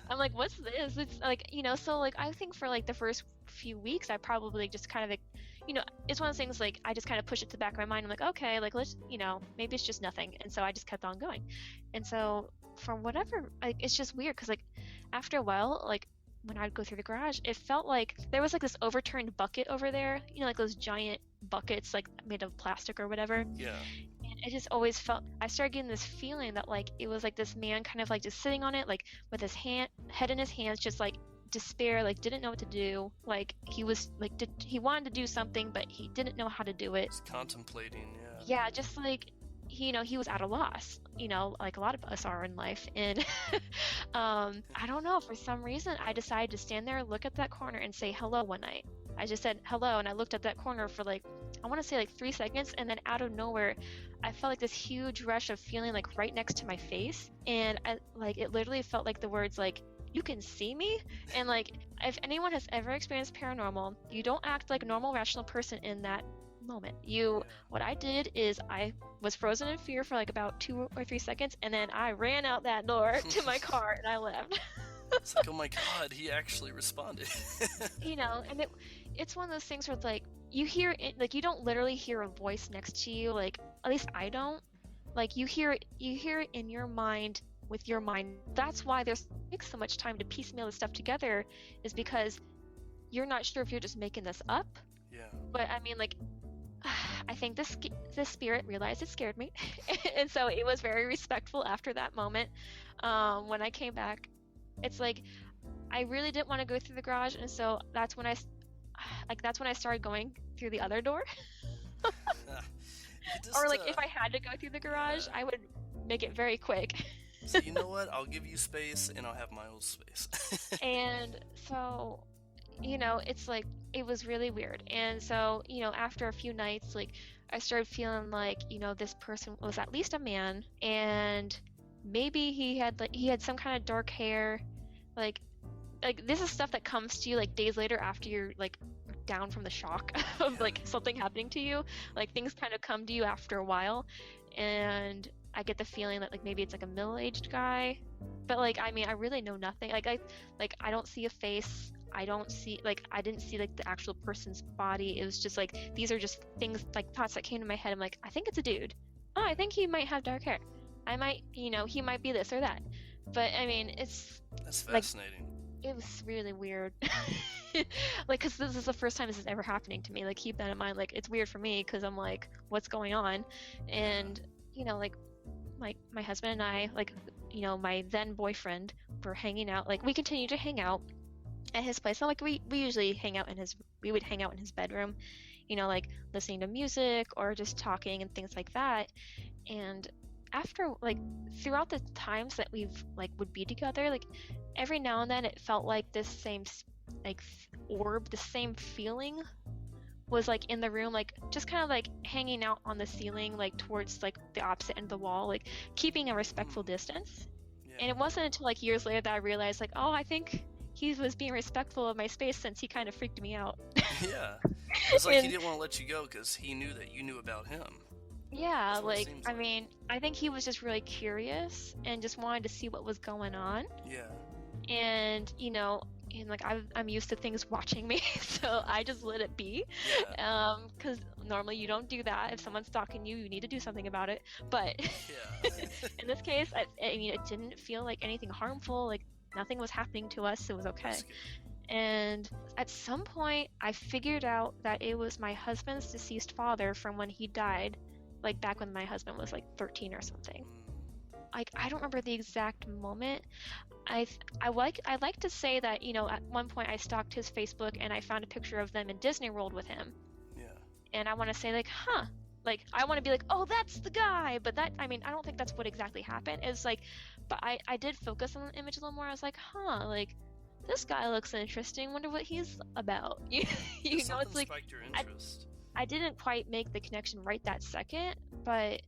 I'm like, what's this? It's like so like I think for like the first few weeks I probably just kind of like, it's one of those things like I just kind of push it to the back of my mind. I'm like, okay, like let's maybe it's just nothing. And so I just kept on going. And so for whatever, like it's just weird because like after a while, like when I'd go through the garage, it felt like there was like this overturned bucket over there, like those giant buckets like made of plastic or whatever. Yeah. And it just always felt, I started getting this feeling that like it was like this man kind of like just sitting on it, like with his head in his hands, just like despair, like didn't know what to do, like he was like he wanted to do something but he didn't know how to do it. Just contemplating. Yeah, just like he was at a loss, like a lot of us are in life. And I don't know, for some reason I decided to stand there, look at that corner and say hello one night. I just said hello and I looked at that corner for like, I want to say like 3 seconds, and then out of nowhere I felt like this huge rush of feeling like right next to my face, and I like it literally felt like the words like, you can see me. And like if anyone has ever experienced paranormal, you don't act like a normal rational person in that moment. What I did is I was frozen in fear for like about 2 or 3 seconds, and then I ran out that door to my car and I left. It's like, oh my god, he actually responded. And it's one of those things where it's like you hear it, like you don't literally hear a voice next to you, like at least I don't, like you hear it in your mind, with your mind. That's why it takes so much time to piecemeal this stuff together, is because you're not sure if you're just making this up. Yeah. But I mean, like I think this spirit realized it scared me, and so it was very respectful after that moment. When I came back, it's like I really didn't want to go through the garage, and so that's when I started going through the other door. Or like if I had to go through the garage, I would make it very quick. So you know what? I'll give you space, and I'll have my own space. And so, it's like it was really weird. And so, after a few nights, like I started feeling like, this person was at least a man, and maybe he had some kind of dark hair, like this is stuff that comes to you like days later after you're like down from the shock of like something happening to you. Like things kind of come to you after a while, and I get the feeling that like maybe it's like a middle-aged guy, but like I mean I really know nothing. I don't see a face. I didn't see like the actual person's body. It was just like these are just things, like thoughts that came to my head. I'm like, I think it's a dude. Oh, I think he might have dark hair. I might, he might be this or that. But I mean, that's fascinating. Like, it was really weird. Like, because this is the first time this is ever happening to me. Like, keep that in mind. Like, it's weird for me because I'm like, what's going on? And like my husband and I, like, my then boyfriend, were hanging out. Like, we continue to hang out at his place. So like we usually we would hang out in his bedroom, like listening to music or just talking and things like that. And after like throughout the times that we've like would be together, like every now and then it felt like this same like orb, the same feeling was like in the room, like just kind of like hanging out on the ceiling, like towards like the opposite end of the wall, like keeping a respectful distance. And it wasn't until like years later that I realized like, oh, I think he was being respectful of my space since he kind of freaked me out. Yeah. It's like he didn't want to let you go because he knew that you knew about him. Yeah, like, I mean, I think he was just really curious and just wanted to see what was going on. Yeah. And, and like I'm used to things watching me, so I just let it be. Yeah. Because normally you don't do that. If someone's stalking you, you need to do something about it. But Yeah. in this case, I mean, it didn't feel like anything harmful. Like nothing was happening to us. It was okay. That's good. And at some point, I figured out that it was my husband's deceased father from when he died, like back when my husband was like 13 or something. Like I don't remember the exact moment. I like to say that, you know, at one point I stalked his Facebook and I found a picture of them in Disney World with him. Yeah. And I want to say like, like I want to be like, oh, that's the guy. But that, I mean, I don't think that's what exactly happened. It's like, but I did focus on the image a little more. I was like, like this guy looks interesting. Wonder what he's about. you know, it's like spiked your interest. I didn't quite make the connection right that second, but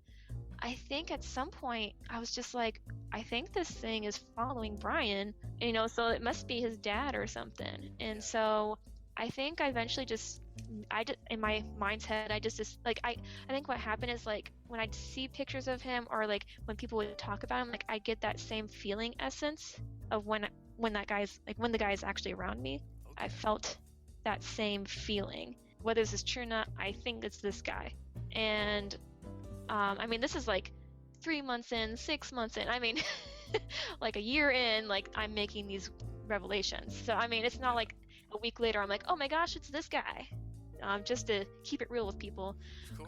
I think at some point I was just like, I think this thing is following Brian, you know, so it must be his dad or something. And so I think I eventually in my mind's head, I think what happened is like when I'd see pictures of him or like when people would talk about him, like I get that same feeling essence of when the guy's actually around me. Okay. I felt that same feeling. Whether this is true or not, I think it's this guy. And I mean, this is like 3 months in, 6 months in. I mean, like a year in, like I'm making these revelations. So I mean, it's not like a week later I'm like, oh my gosh, it's this guy. Just to keep it real with people.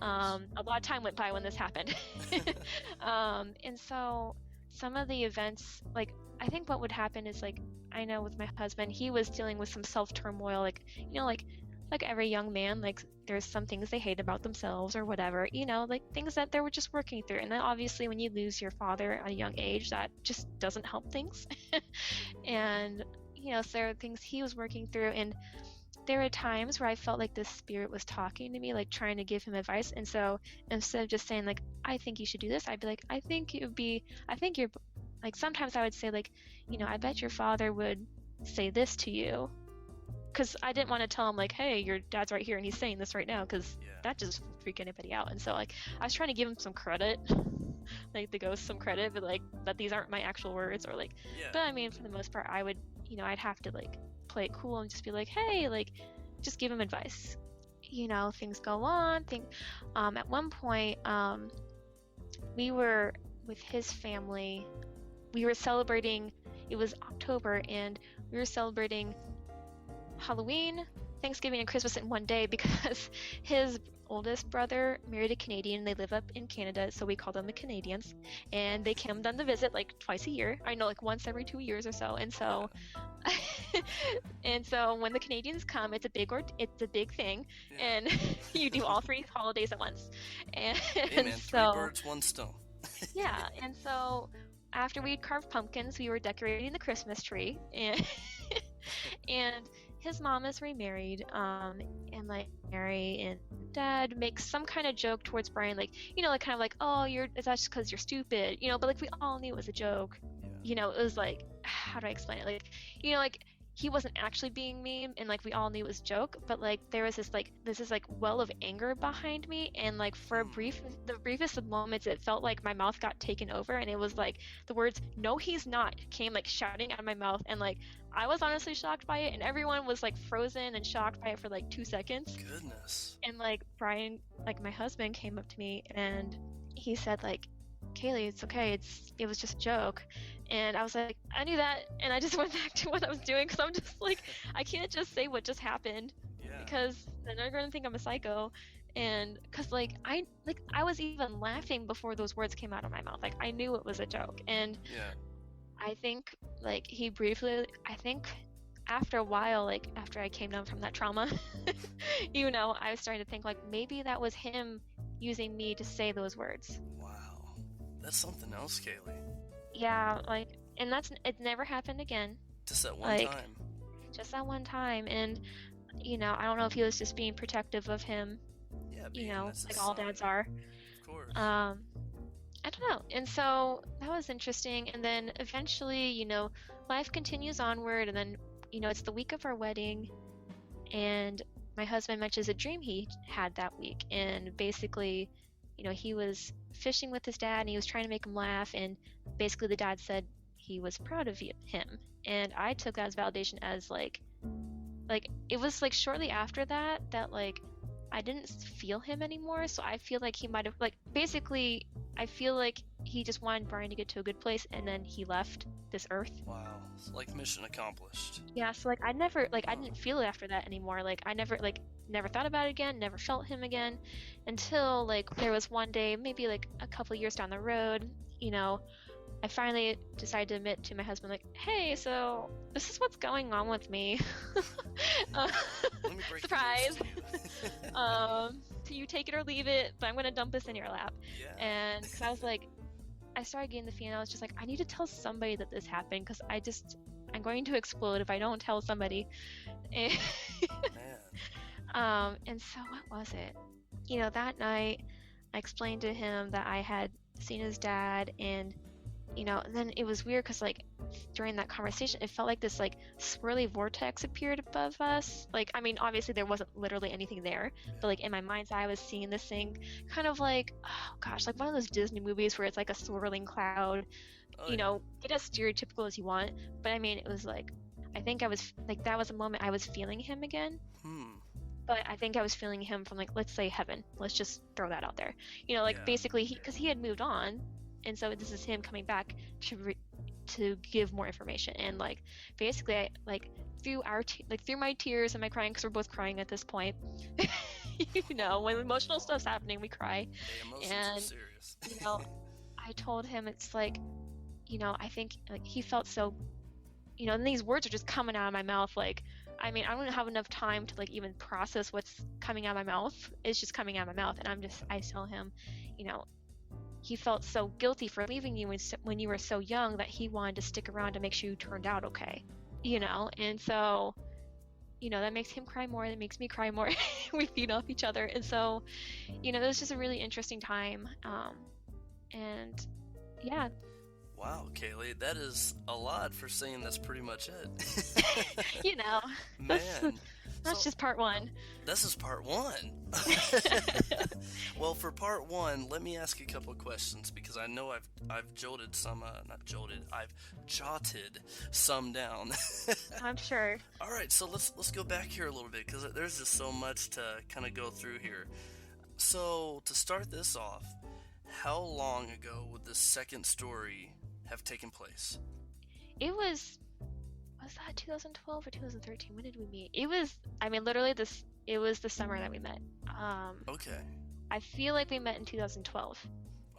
A lot of time went by when this happened. And so some of the events, like I think what would happen is like, I know with my husband, he was dealing with some self-turmoil, like, you know, like every young man, like there's some things they hate about themselves or whatever, you know, like things that they were just working through. And then obviously when you lose your father at a young age, that just doesn't help things. And, you know, so there are things he was working through. And there were times where I felt like the spirit was talking to me, like trying to give him advice. And so instead of just saying like, I think you should do this, I'd be like, I think you're, like sometimes I would say like, you know, I bet your father would say this to you. Because I didn't want to tell him like, hey, your dad's right here and he's saying this right now, because that just freak anybody out. And so like I was trying to give him some credit, like the ghost some credit, but like that these aren't my actual words or like. But I mean, for the most part, I would, you know, I'd have to like play it cool and just be like, hey, like just give him advice. You know, things go on. At one point, we were with his family. We were celebrating. It was October, and we were celebrating Halloween, Thanksgiving, and Christmas in one day because his oldest brother married a Canadian. They live up in Canada, so we call them the Canadians. And they come down to visit like twice a year. I know, like once every 2 years or so. And so, and so when the Canadians come, it's a big thing, and you do all 3 holidays at once. And hey man, so 3 birds, 1 stone. yeah, and so after we'd carved pumpkins, we were decorating the Christmas tree, and his mom is remarried, and like Mary and Dad makes some kind of joke towards Brian, like, you know, like kind of like, oh, that's just because you're stupid, you know, but like we all knew it was a joke. You know, it was like, how do I explain it? Like, you know, like he wasn't actually being mean, and like we all knew it was a joke, but like there was this like well of anger behind me, and like for the briefest of moments, it felt like my mouth got taken over, and it was like the words "No, he's not" came like shouting out of my mouth, and like I was honestly shocked by it, and everyone was like frozen and shocked by it for like 2 seconds. Goodness. And like Brian, like my husband, came up to me and he said like, Kayley, it's okay, it was just a joke. And I was like, I knew that, and I just went back to what I was doing, because I'm just like, I can't just say what just happened, because then they're gonna think I'm a psycho. And because like I was even laughing before those words came out of my mouth, like I knew it was a joke. And I think like he briefly, I think after a while, like after I came down from that trauma, you know, I was starting to think like maybe that was him using me to say those words. Wow, that's something else, Kayley. Yeah, like, and it never happened again. Just that one time. Just that one time, and you know, I don't know if he was just being protective of him. Yeah, you know, like all dads are. Of course. I don't know, and so that was interesting. And then eventually, you know, life continues onward, and then you know, it's the week of our wedding, and my husband mentions a dream he had that week, and basically, you know, he was fishing with his dad and he was trying to make him laugh, and basically the dad said he was proud of him. And I took that as validation as like it was like shortly after that like I didn't feel him anymore. So I feel like he might have like basically I feel like he just wanted Brian to get to a good place, and then he left this earth. Wow, it's like mission accomplished. Yeah, so like I never like I didn't feel it after that anymore. Like I never thought about it again, never felt him again, until like there was one day, maybe like a couple years down the road, you know, I finally decided to admit to my husband, like, hey, so this is what's going on with me. Let me break surprise. The You take it or leave it, but I'm gonna dump this in your lap. Yeah. And cause I was like, I started getting the feeling, I was just like, I need to tell somebody that this happened, because I'm going to explode if I don't tell somebody. And, Man. And so what was it? You know, that night I explained to him that I had seen his dad, and you know, and then it was weird because like during that conversation, it felt like this like swirly vortex appeared above us. Like, I mean, obviously there wasn't literally anything there, but like in my mind's eye, I was seeing this thing kind of like, oh gosh, like one of those Disney movies where it's like a swirling cloud. You know, get as stereotypical as you want, but I mean, it was like, I think I was like, that was a moment I was feeling him again. But I think I was feeling him from like, let's say heaven. Let's just throw that out there. You know, like basically because he had moved on. And so this is him coming back to give more information. And like basically I like through my tears and my crying, because we're both crying at this point. You know, when emotional stuff's happening, we cry. Emotions are serious. You know, I told him, it's like, you know, I think like he felt so, you know, and these words are just coming out of my mouth. Like, I mean, I don't have enough time to like even process what's coming out of my mouth. It's just coming out of my mouth. And I tell him, you know, he felt so guilty for leaving you when you were so young that he wanted to stick around to make sure you turned out okay, you know? And so, you know, that makes him cry more, that makes me cry more. We feed off each other. And so, you know, it was just a really interesting time. And yeah. Wow, Kayley, that is a lot for saying that's pretty much it. You know, Man. That's just part one. This is part one. Well, for part one, let me ask you a couple of questions, because I know I've jotted some, I've jotted some down. I'm sure. All right, so let's go back here a little bit, because there's just so much to kind of go through here. So to start this off, how long ago would this second story have taken place? It was that 2012 or 2013? When did we meet? It was, I mean, literally it was the summer that we met. Okay. I feel like we met in 2012.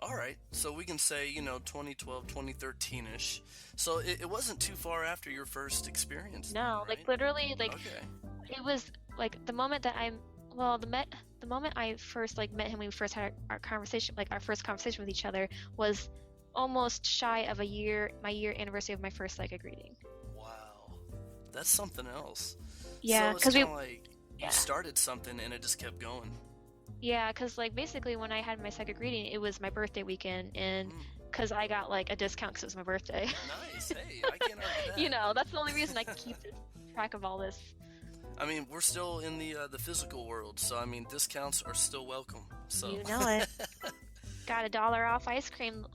All right, so we can say, you know, 2012, 2013-ish. So it wasn't too far after your first experience. No, then, right? like literally, like okay. It was like the moment that the moment I first like met him, we first had our conversation, like our first conversation with each other, was almost shy of my year anniversary of my first psychic reading. Wow, that's something else. Yeah, because so like you started something and it just kept going. Yeah, because like basically when I had my psychic reading, it was my birthday weekend, and because I got like a discount because it was my birthday. Nice. Hey, I can't argue that. You know, that's the only reason I can keep track of all this. I mean, we're still in the physical world, so I mean, discounts are still welcome. So you know it. Got $1 off ice cream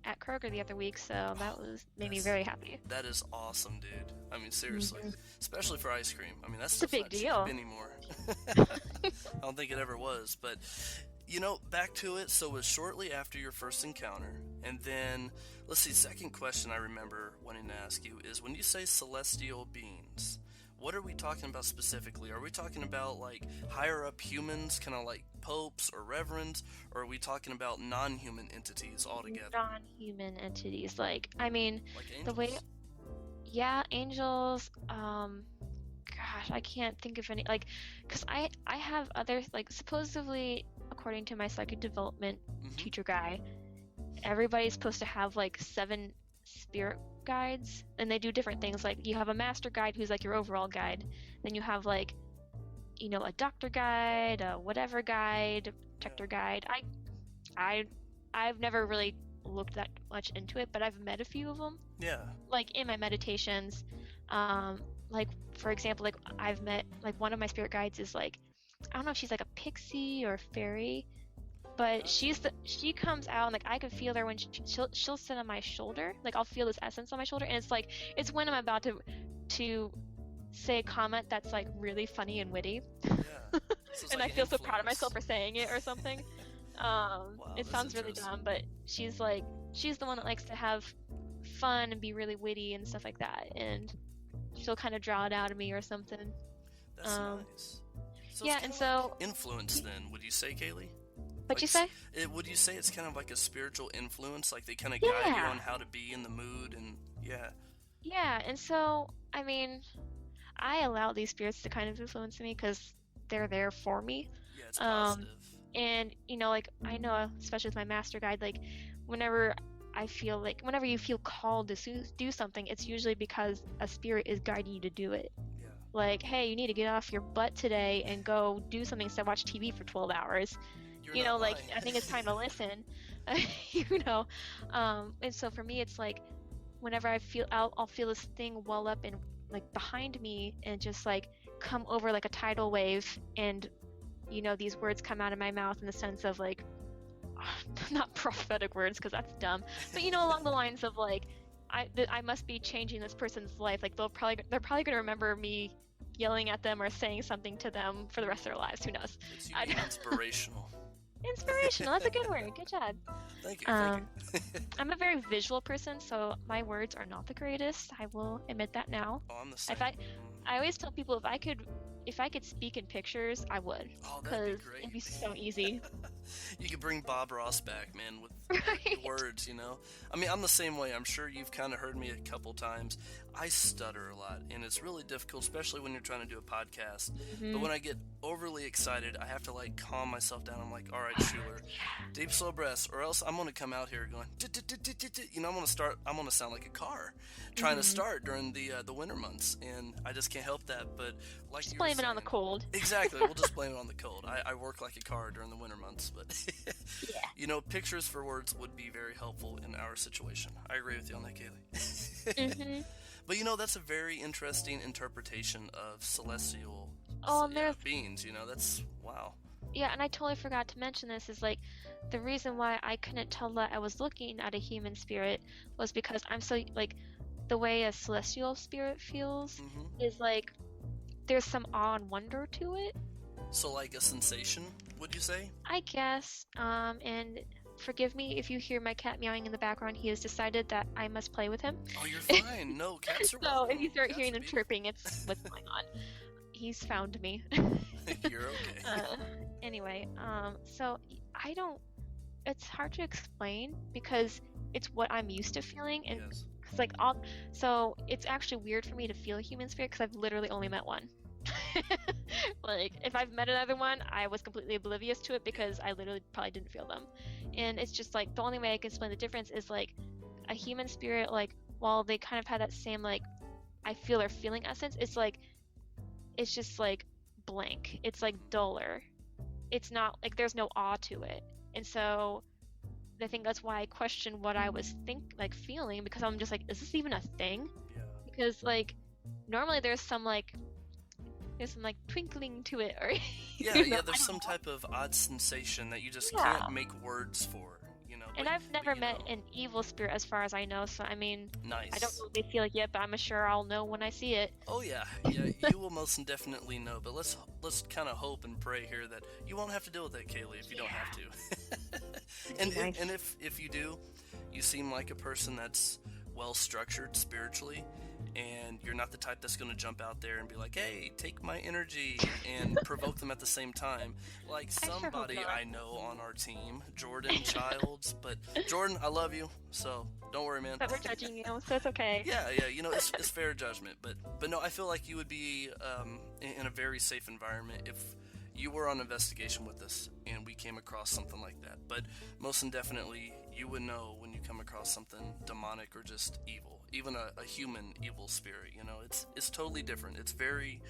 at Kroger the other week, so that made me very happy. That is awesome, dude. I mean, seriously, especially for ice cream. I mean, that's a big deal anymore. I don't think it ever was, but you know, back to it. So it was shortly after your first encounter, and then let's see. Second question I remember wanting to ask you is, when you say celestial beings, what are we talking about specifically? Are we talking about like higher up humans, kind of like popes or reverends, or are we talking about non-human entities altogether? Non-human entities, like, I mean, like angels? The way, yeah, angels. Gosh, I can't think of any, like, because I have other, like, supposedly according to my psychic development teacher guy, everybody's supposed to have like 7 spirit guides, and they do different things. Like, you have a master guide who's like your overall guide, then you have like, you know, a doctor guide, a whatever guide, protector guide. I've never really looked that much into it, but I've met a few of them. Yeah. Like in my meditations, like for example, like I've met like one of my spirit guides is like, I don't know if she's like a pixie or a fairy, But she comes out and like I can feel her when she'll sit on my shoulder. Like I'll feel this essence on my shoulder, and it's like it's when I'm about to say a comment that's like really funny and witty. Yeah. So and like I feel so proud of myself for saying it or something. Wow, it sounds really dumb, but she's the one that likes to have fun and be really witty and stuff like that, and she'll kind of draw it out of me or something. That's nice. So yeah, and so influence then, would you say, Kayley? What'd you say? Would you say it's kind of like a spiritual influence, like they kind of guide you on how to be in the mood, and Yeah, and so I mean, I allow these spirits to kind of influence me because they're there for me. Yeah, it's positive. And you know, like I know, especially with my master guide, like whenever you feel called to do something, it's usually because a spirit is guiding you to do it. Yeah. Like, hey, you need to get off your butt today and go do something instead of watch TV for 12 hours. You're not like lying. I think it's time to listen. And so for me, it's like whenever I'll feel this thing well up and like behind me and just like come over like a tidal wave, and these words come out of my mouth in the sense of like not prophetic words because that's dumb, but along the lines of like I must be changing this person's life. Like they're probably gonna remember me yelling at them or saying something to them for the rest of their lives. Who knows? It's inspirational. Inspirational. That's a good word. Good job. Thank you. I'm a very visual person, so my words are not the greatest. I will admit that now. Oh, I'm the same. I always tell people if I could speak in pictures, I would. Oh, that'd be great. It'd be so easy. You could bring Bob Ross back, man, with words, I mean, I'm the same way. I'm sure you've kind of heard me a couple times. I stutter a lot, and it's really difficult, especially when you're trying to do a podcast. Mm-hmm. But when I get overly excited, I have to, like, calm myself down. I'm like, all right, Schuler, deep, slow breaths, or else I'm going to come out here going, I'm going to sound like a car trying to start during the winter months, and I just can't help that. But like just you were blame saying, it on the cold. Exactly. We'll just blame it on the cold. I work like a car during the winter months, but pictures for words would be very helpful in our situation. I agree with you on that, Kayley. Mm-hmm. But that's a very interesting interpretation of celestial beings. That's wow. Yeah, and I totally forgot to mention this is like the reason why I couldn't tell that I was looking at a human spirit was because I'm so like the way a celestial spirit feels is like there's some awe and wonder to it. So like a sensation, would you say? I guess. And forgive me if you hear my cat meowing in the background. He has decided that I must play with him. Oh, you're fine. No, cats are So if you start hearing them chirping, it's what's going on. He's found me. You're okay. Anyway, so I don't. It's hard to explain because it's what I'm used to feeling, and it's like so it's actually weird for me to feel a human spirit because I've literally only met one. Like if I've met another one, I was completely oblivious to it because I literally probably didn't feel them. And it's just like the only way I can explain the difference is like a human spirit, like while they kind of have that same like I feel or feeling essence, it's just like blank. It's like duller. It's not like there's no awe to it. And so I think that's why I question what I was feeling, because I'm just like, is this even a thing? Yeah. Because like normally there's some twinkling to it, or there's some type of odd sensation that you just can't make words for. And I've never met an evil spirit as far as I know, so I mean, nice. I don't know what they feel like yet, but I'm sure I'll know when I see it. Oh yeah, you will most definitely know. But let's kind of hope and pray here that you won't have to deal with that, Kayley, if you don't have to. And if you do, you seem like a person that's well structured spiritually, and you're not the type that's going to jump out there and be like, hey, take my energy, and provoke them at the same time. Like somebody I know on our team, Jordan Childs. But Jordan, I love you, so don't worry, man. But we're judging you, so it's okay. Yeah, it's fair judgment. But no, I feel like you would be in a very safe environment if you were on investigation with us and we came across something like that. But most definitely, you would know when you come across something demonic or just evil. Even a human evil spirit, it's totally different. It's very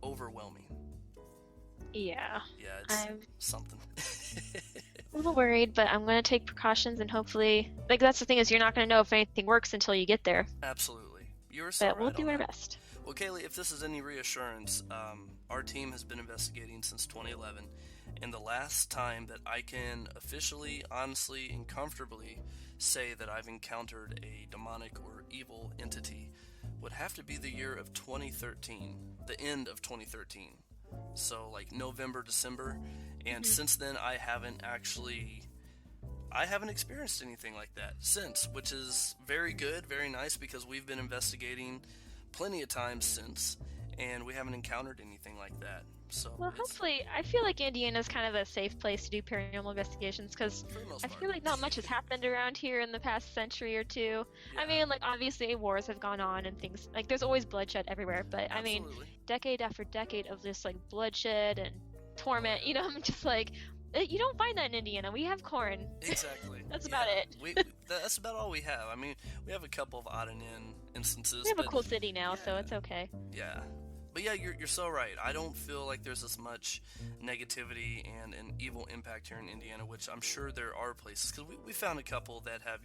overwhelming. Yeah. Yeah, it's something. I'm a little worried, but I'm going to take precautions and hopefully, like that's the thing is you're not going to know if anything works until you get there. Absolutely. You're so But we'll do our best. Well, Kayley, if this is any reassurance, our team has been investigating since 2011, and the last time that I can officially, honestly, and comfortably say that I've encountered a demonic or evil entity would have to be the year of 2013, the end of 2013. So like November, December, and since then I haven't experienced anything like that since, which is very good, very nice, because we've been investigating plenty of times since, and we haven't encountered anything like that. So Well, hopefully, I feel like Indiana is kind of a safe place to do paranormal investigations because I feel like not much has happened around here in the past century or two. Yeah. I mean, like, obviously wars have gone on and things, like, there's always bloodshed everywhere, but I mean, decade after decade of this, like, bloodshed and torment, you know, I'm just like, you don't find that in Indiana. We have corn. Exactly. That's about it. That's about all we have. I mean, we have a couple of odd and end instances. We have a cool city now, so it's okay. Yeah. But yeah, you're so right. I don't feel like there's as much negativity and an evil impact here in Indiana, which I'm sure there are places. Because we found a couple that have,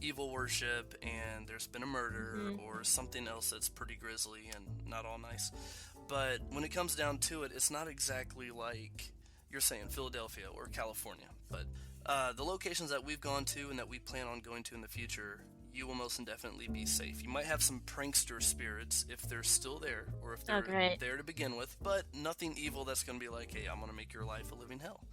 evil worship, and there's been a murder or something else that's pretty grisly and not all nice. But when it comes down to it, it's not exactly like you're saying Philadelphia or California. But the locations that we've gone to and that we plan on going to in the future, you will most indefinitely be safe. You might have some prankster spirits if they're still there, or if they're there to begin with, but nothing evil that's going to be like, hey, I'm going to make your life a living hell.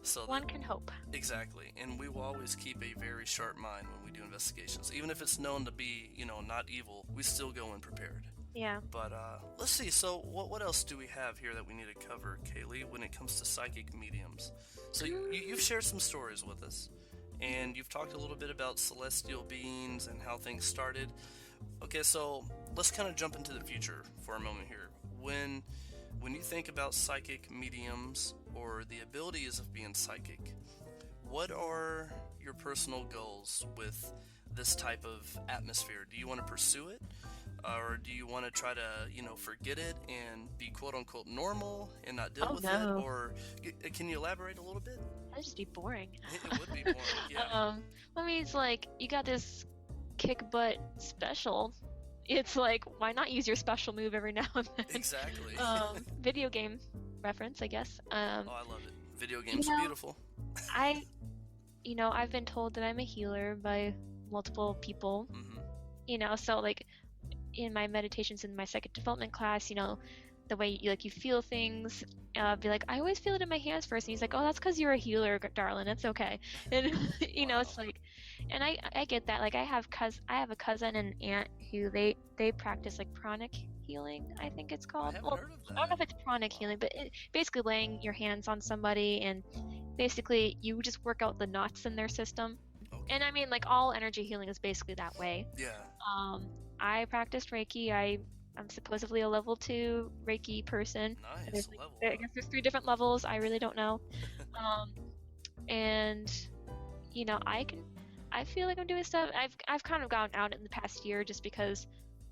So one can hope. Exactly. And we will always keep a very sharp mind when we do investigations. Even if it's known to be, not evil, we still go in prepared. Yeah. But let's see. So what else do we have here that we need to cover, Kaylee, when it comes to psychic mediums? So you've shared some stories with us. And you've talked a little bit about celestial beings and how things started. Okay, so let's kind of jump into the future for a moment here. When you think about psychic mediums or the abilities of being psychic, what are your personal goals with this type of atmosphere? Do you want to pursue it? Or do you want to try to, forget it and be quote-unquote normal and not deal with it? Or can you elaborate a little bit? That'd just be boring. It would be boring, yeah. I mean, it's like, you got this kick butt special. It's like, why not use your special move every now and then? Exactly. Video game reference, I guess. I love it. Video games are beautiful. I've been told that I'm a healer by multiple people. So like, in my meditations in my psychic development class, the way you feel things, be like, I always feel it in my hands first, and he's like, oh, that's because you're a healer, darling, it's okay. And wow. It's like, and I get that. Like, I have a cousin and aunt who they practice like pranic healing, I think it's called. I haven't heard of that. I don't know if it's pranic healing, but basically laying your hands on somebody and basically you just work out the knots in their system. Okay. And I mean, like, all energy healing is basically that way. Yeah. I practiced Reiki. I'm supposedly a level 2 Reiki person. Nice. I guess there's 3 different levels. I really don't know. And I feel like I'm doing stuff. I've kind of gone out in the past year just because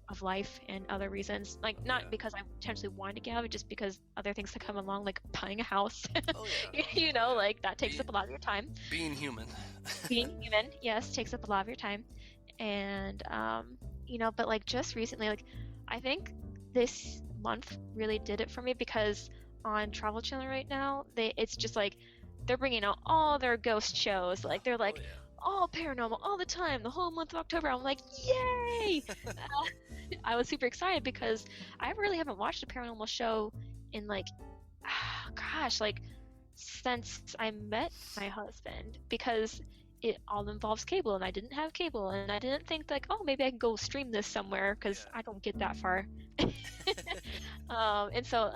of life and other reasons. Like, not because I potentially wanted to get out, but just because other things have come along, like buying a house. Oh, yeah. Like, that takes up a lot of your time. Being human. Being human, yes, takes up a lot of your time. And but like, just recently, like, I think this month really did it for me, because on Travel Channel right now, it's just like they're bringing out all their ghost shows. Like, they're like, all paranormal all the time, the whole month of October. I'm like, yay! I was super excited because I really haven't watched a paranormal show in like since I met my husband, because it all involves cable, and I didn't have cable, and I didn't think like, oh, maybe I can go stream this somewhere, because I don't get that far. And so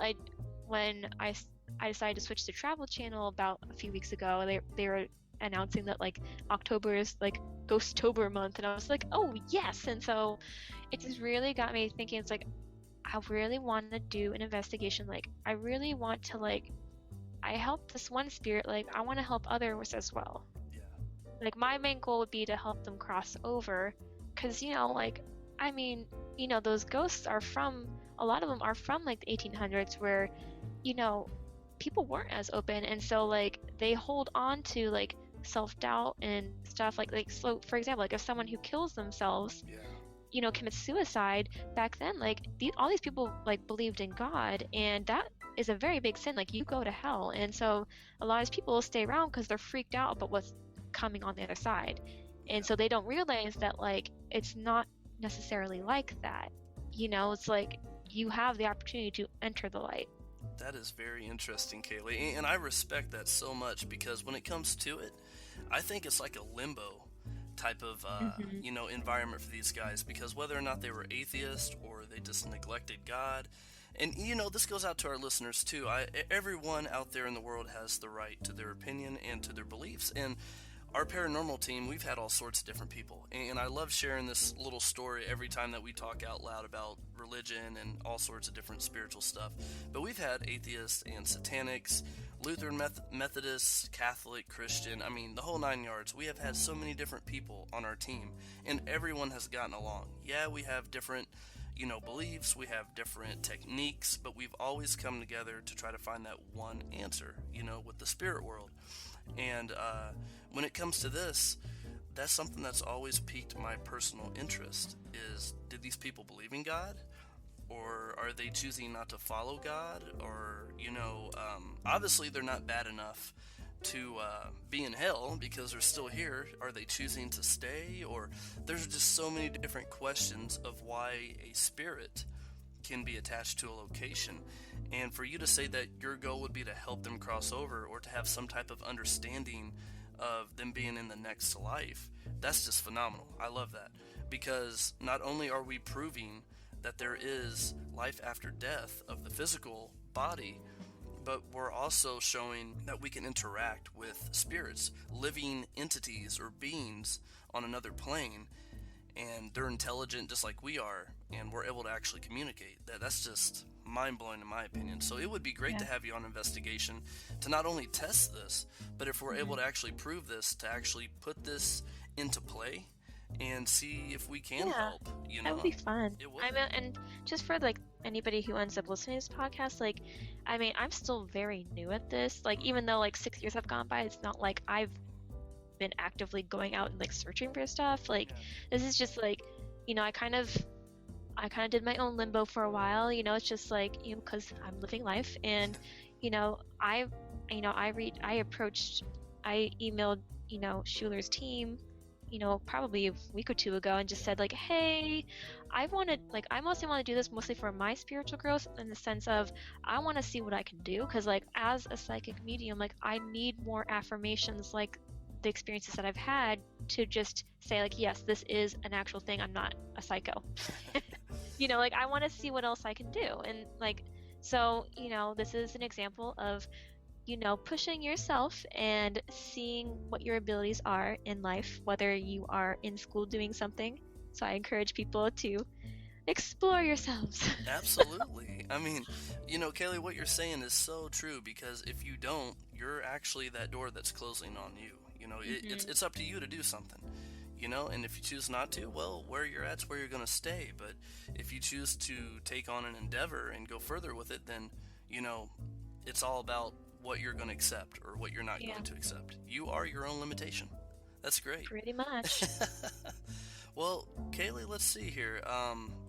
when I decided to switch to Travel Channel about a few weeks ago, they were announcing that like October is like Ghosttober month, and I was like, oh yes. And so it just really got me thinking. It's like, I really want to do an investigation. Like, I really want to, like, I helped this one spirit, like, I want to help others as well. Like, my main goal would be to help them cross over, because those ghosts are from, a lot of them are from like the 1800s, where people weren't as open, and so like they hold on to like self-doubt and stuff, like so for example, like if someone who kills themselves, commits suicide, back then, like, all these people, like, believed in God, and that is a very big sin. Like, you go to hell. And so a lot of people stay around because they're freaked out about what's coming on the other side. And so they don't realize that, like, it's not necessarily like that. It's like you have the opportunity to enter the light. That is very interesting, Kayley, and I respect that so much, because when it comes to it, I think it's like a limbo type of environment for these guys, because whether or not they were atheist or they just neglected God, and this goes out to our listeners too. Everyone out there in the world has the right to their opinion and to their beliefs, and our paranormal team, we've had all sorts of different people, and I love sharing this little story every time that we talk out loud about religion and all sorts of different spiritual stuff. But we've had atheists and satanics, Lutheran, Methodists, Catholic, Christian, I mean, the whole 9 yards. We have had so many different people on our team, and everyone has gotten along. Yeah, we have different beliefs, we have different techniques, but we've always come together to try to find that one answer, with the spirit world. And when it comes to this, that's something that's always piqued my personal interest, is, did these people believe in God? Or are they choosing not to follow God? Or, obviously they're not bad enough to be in hell because they're still here. Are they choosing to stay? Or there's just so many different questions of why a spirit can be attached to a location. And for you to say that your goal would be to help them cross over, or to have some type of understanding of them being in the next life, that's just phenomenal. I love that, because not only are we proving that there is life after death of the physical body, but we're also showing that we can interact with spirits, living entities or beings on another plane, and they're intelligent just like we are, and we're able to actually communicate. That's just mind-blowing in my opinion. So it would be great to have you on Investigation to not only test this, but if we're able to actually prove this, to actually put this into play and see if we can help. That would be fun. It would. I mean, and just for like anybody who ends up listening to this podcast, like, I mean, I'm still very new at this. Like, even though like 6 years have gone by, it's not like I've been actively going out and like searching for stuff. Like, this is just like, I kind of did my own limbo for a while. It's just like, because I'm living life, and I emailed Schuler's team probably a week or two ago, and just said like, hey, I mostly want to do this mostly for my spiritual growth, in the sense of I want to see what I can do, because like as a psychic medium, like I need more affirmations, like the experiences that I've had, to just say like, yes, this is an actual thing, I'm not a psycho. Like I want to see what else I can do. And like, so this is an example of pushing yourself and seeing what your abilities are in life, whether you are in school doing something. So I encourage people to explore yourselves. Absolutely. I mean, Kayley, what you're saying is so true, because if you don't, you're actually that door that's closing on you. It's up to you to do something, and if you choose not to, well, where you're at's where you're going to stay. But if you choose to take on an endeavor and go further with it, then, it's all about what you're going to accept or what you're not going to accept. You are your own limitation. That's great. Pretty much. Well, Kayley, let's see here.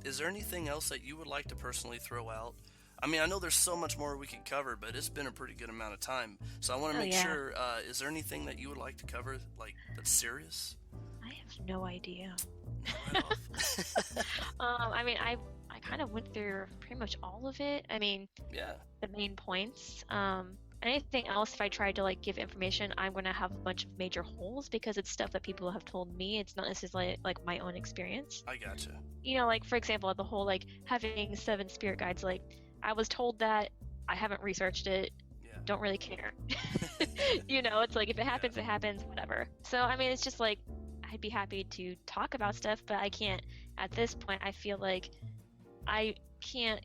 Is there anything else that you would like to personally throw out? I mean, I know there's so much more we could cover, but it's been a pretty good amount of time. So I want to make sure, is there anything that you would like to cover, like, that's serious? I have no idea. Right off. I mean, I kind of went through pretty much all of it. I mean, the main points. Anything else, if I tried to like give information, I'm going to have a bunch of major holes, because it's stuff that people have told me. It's not necessarily like my own experience. I gotcha. Like for example, the whole like having 7 spirit guides, like I was told that, I haven't researched it, don't really care. It's like if it happens, it happens, whatever. So I mean, it's just like, I'd be happy to talk about stuff, but I can't, at this point, I feel like I can't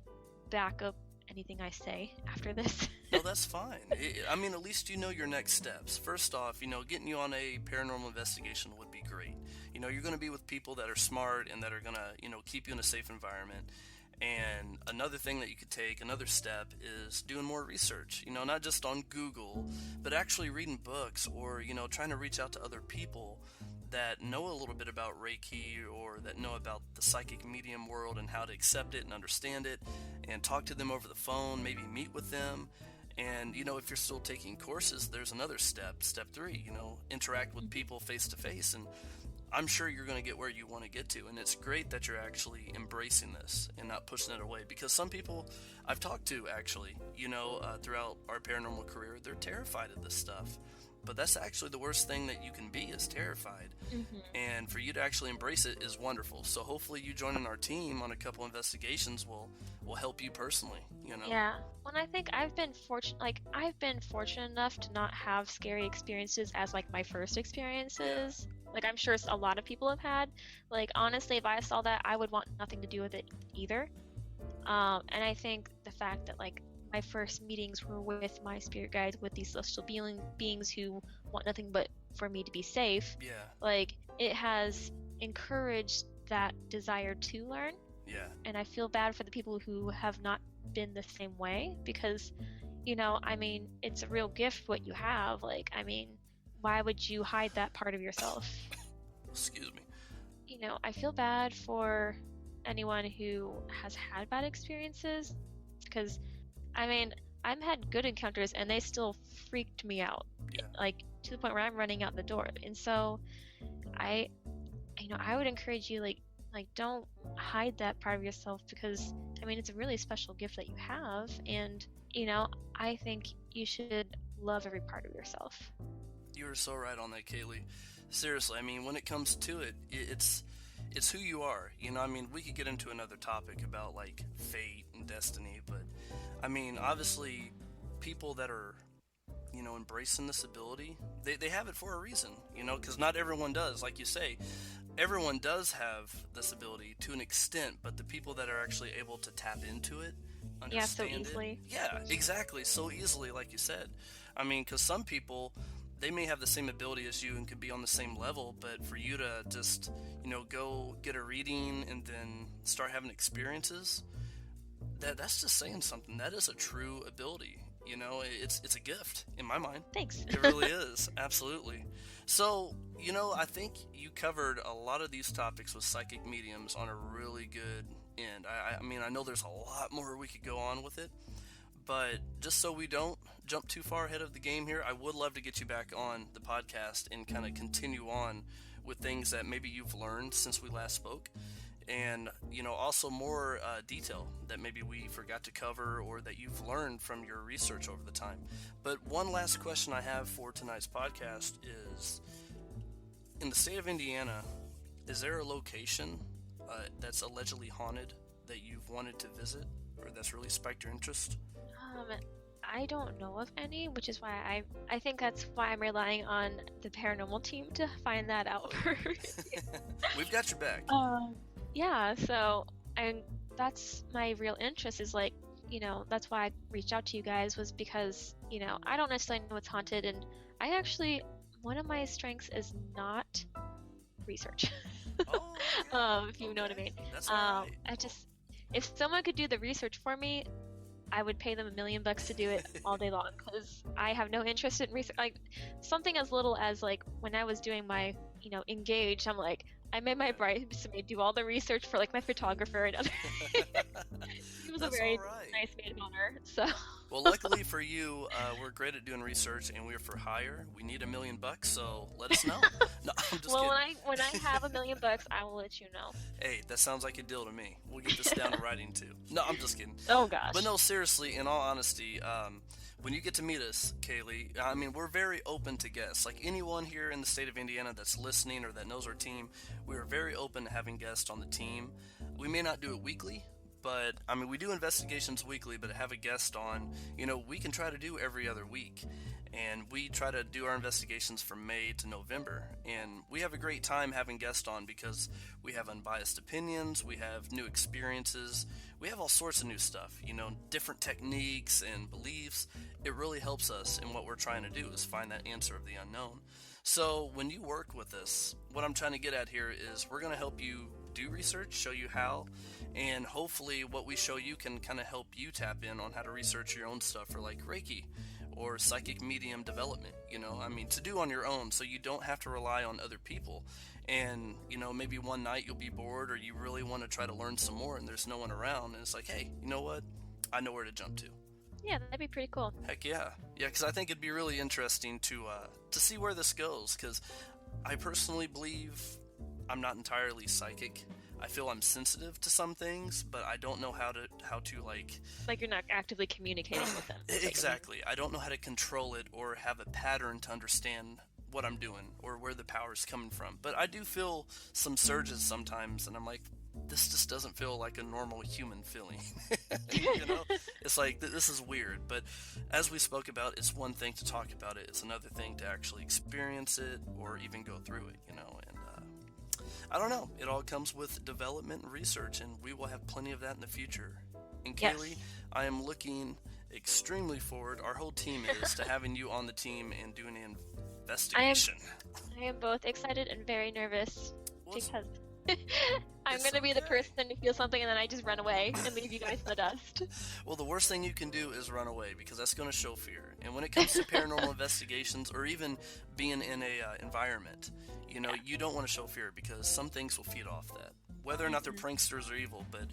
back up anything I say after this. No, that's fine. I mean, at least you know your next steps. First off, getting you on a paranormal investigation would be great. You're going to be with people that are smart and that are going to, keep you in a safe environment. And another thing that you could take, another step, is doing more research, not just on Google, but actually reading books, or, trying to reach out to other people that know a little bit about Reiki or that know about the psychic medium world and how to accept it and understand it, and talk to them over the phone, maybe meet with them. And, if you're still taking courses, there's another step, step 3, interact with people face to face. And I'm sure you're going to get where you want to get to. And it's great that you're actually embracing this and not pushing it away, because some people I've talked to actually, throughout our paranormal career, they're terrified of this stuff. But that's actually the worst thing that you can be, is terrified. And for you to actually embrace it is wonderful. So hopefully you joining our team on a couple investigations will help you personally, Yeah. Well, I think I've been fortunate enough to not have scary experiences as like my first experiences. Like, I'm sure a lot of people have had. Like, honestly, if I saw that, I would want nothing to do with it either. And I think the fact that like my first meetings were with my spirit guides, with these celestial beings who want nothing but for me to be safe. Yeah. Like, it has encouraged that desire to learn. Yeah. And I feel bad for the people who have not been the same way, because, it's a real gift what you have. Like, why would you hide that part of yourself? Excuse me. I feel bad for anyone who has had bad experiences, because I've had good encounters and they still freaked me out. Yeah. Like, to the point where I'm running out the door. And so I would encourage you, like don't hide that part of yourself, because it's a really special gift that you have. And I think you should love every part of yourself. You are so right on that, Kayley. Seriously, when it comes to it, it's who you are. We could get into another topic about like fate and destiny, but obviously people that are, embracing this ability, they have it for a reason, because not everyone does. Like you say, everyone does have this ability to an extent, but the people that are actually able to tap into it, understand so easily. Yeah, exactly. So easily, like you said. Because some people, they may have the same ability as you and could be on the same level, but for you to just, go get a reading and then start having experiences, that's just saying something. That is a true ability. It's a gift in my mind. Thanks. It really is. Absolutely. So, I think you covered a lot of these topics with psychic mediums on a really good end. I know there's a lot more we could go on with it, but just so we don't jump too far ahead of the game here, I would love to get you back on the podcast and kind of continue on with things that maybe you've learned since we last spoke. And, also more detail that maybe we forgot to cover or that you've learned from your research over the time. But one last question I have for tonight's podcast is, in the state of Indiana, is there a location that's allegedly haunted that you've wanted to visit or that's really spiked your interest? I don't know of any, which is why I think that's why I'm relying on the paranormal team to find that out for me. We've got your back. Yeah, so that's my real interest, is like, that's why I reached out to you guys, was because, I don't necessarily know what's haunted, and I actually, one of my strengths is not research. If you know what I mean. That's right. If someone could do the research for me, I would pay them $1 million to do it all day long, because I have no interest in research. Like, something as little as like when I was doing my, Engaged, I'm like, I made my bridesmaid do all the research for like my photographer and other. He was a very nice maid of honor. So. Well, luckily for you, we're great at doing research, and we're for hire. We need $1 million, so let us know. No, I'm just kidding. When I have $1 million, I will let you know. Hey, that sounds like a deal to me. We'll get this down to writing too. No, I'm just kidding. Oh gosh. But no, seriously, in all honesty, when you get to meet us, Kayley, we're very open to guests. Like anyone here in the state of Indiana that's listening or that knows our team, we are very open to having guests on the team. We may not do it weekly, but we do investigations weekly, but to have a guest on, we can try to do every other week. And we try to do our investigations from May to November. And we have a great time having guests on because we have unbiased opinions, we have new experiences, we have all sorts of new stuff, different techniques and beliefs. It really helps us in what we're trying to do, is find that answer of the unknown. So when you work with us, what I'm trying to get at here is we're going to help you do research, show you how, and hopefully what we show you can kind of help you tap in on how to research your own stuff for like Reiki or psychic medium development, to do on your own so you don't have to rely on other people. And, maybe one night you'll be bored or you really want to try to learn some more and there's no one around, and it's like, hey, you know what? I know where to jump to. Yeah, that'd be pretty cool. Heck yeah. Yeah, because I think it'd be really interesting to see where this goes, because I personally believe I'm not entirely psychic. I feel I'm sensitive to some things, but I don't know how to Like you're not actively communicating with them. Exactly. I don't know how to control it or have a pattern to understand what I'm doing or where the power's coming from. But I do feel some surges sometimes, and I'm like, this just doesn't feel like a normal human feeling. It's like, this is weird. But as we spoke about, it's one thing to talk about it. It's another thing to actually experience it or even go through it, and I don't know. It all comes with development and research, and we will have plenty of that in the future. And Kayley, Yes. I am looking extremely forward, our whole team is, to having you on the team and doing an investigation. I am both excited and very nervous because I'm It's going to be the okay. person who feels something and then I just run away and leave you guys in the dust. Well, the worst thing you can do is run away, because that's going to show fear. And when it comes to paranormal investigations or even being in a environment, you don't want to show fear, because some things will feed off that. Whether or not they're pranksters or evil, but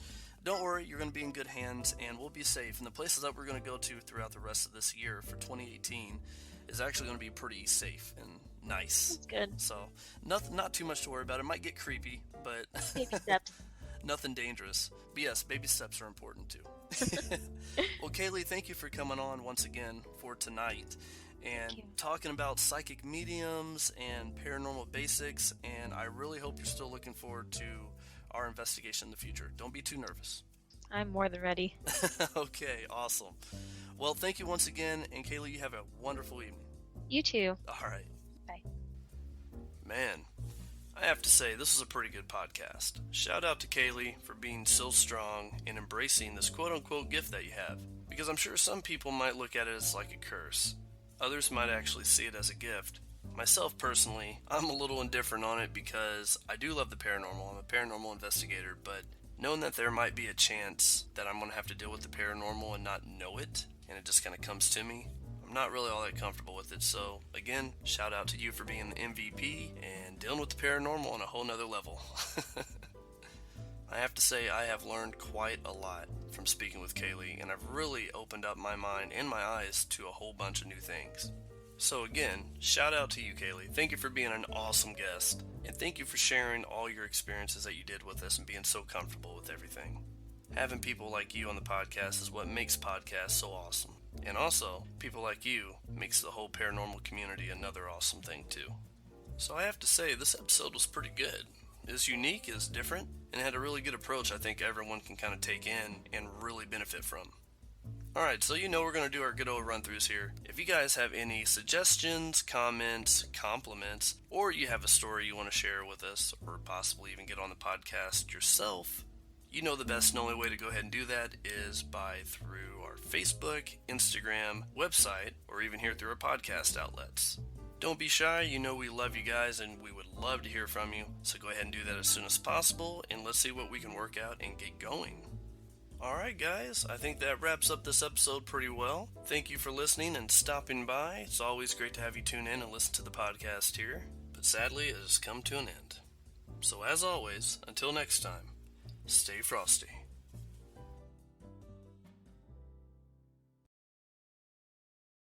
don't worry, you're going to be in good hands and we'll be safe. And the places that we're going to go to throughout the rest of this year for 2018 is actually going to be pretty safe and nice. That's good. So, not too much to worry about. It might get creepy, but Baby steps. nothing dangerous. But yes, baby steps are important too. Well, Kayley, thank you for coming on once again for tonight and talking about psychic mediums and paranormal basics, and I really hope you're still looking forward to our investigation in the future. Don't be too nervous. I'm more than ready. Okay, awesome. Well, thank you once again, and Kayley, you have a wonderful evening. You too. All right. Bye. Man, I have to say, this was a pretty good podcast. Shout out to Kayley for being so strong and embracing this quote-unquote gift that you have, because I'm sure some people might look at it as like a curse. Others might actually see it as a gift. Myself, personally, I'm a little indifferent on it because I do love the paranormal. I'm a paranormal investigator, but knowing that there might be a chance that I'm going to have to deal with the paranormal and not know it, and it just kind of comes to me, I'm not really all that comfortable with it. So, again, shout out to you for being the MVP and dealing with the paranormal on a whole nother level. I have to say, I have learned quite a lot from speaking with Kayley, and I've really opened up my mind and my eyes to a whole bunch of new things. So again, shout out to you, Kayley. Thank you for being an awesome guest, and thank you for sharing all your experiences that you did with us and being so comfortable with everything. Having people like you on the podcast is what makes podcasts so awesome. And also, people like you makes the whole paranormal community another awesome thing too. So I have to say, this episode was pretty good. It was unique, it was different, and it had a really good approach I think everyone can kind of take in and really benefit from. Alright, so we're going to do our good old run-throughs here. If you guys have any suggestions, comments, compliments, or you have a story you want to share with us, or possibly even get on the podcast yourself, the best and only way to go ahead and do that is through our Facebook, Instagram, website, or even here through our podcast outlets. Don't be shy, we love you guys and we would love to hear from you, so go ahead and do that as soon as possible, and let's see what we can work out and get going. Alright guys, I think that wraps up this episode pretty well. Thank you for listening and stopping by. It's always great to have you tune in and listen to the podcast here, but sadly it has come to an end. So as always, until next time, stay frosty.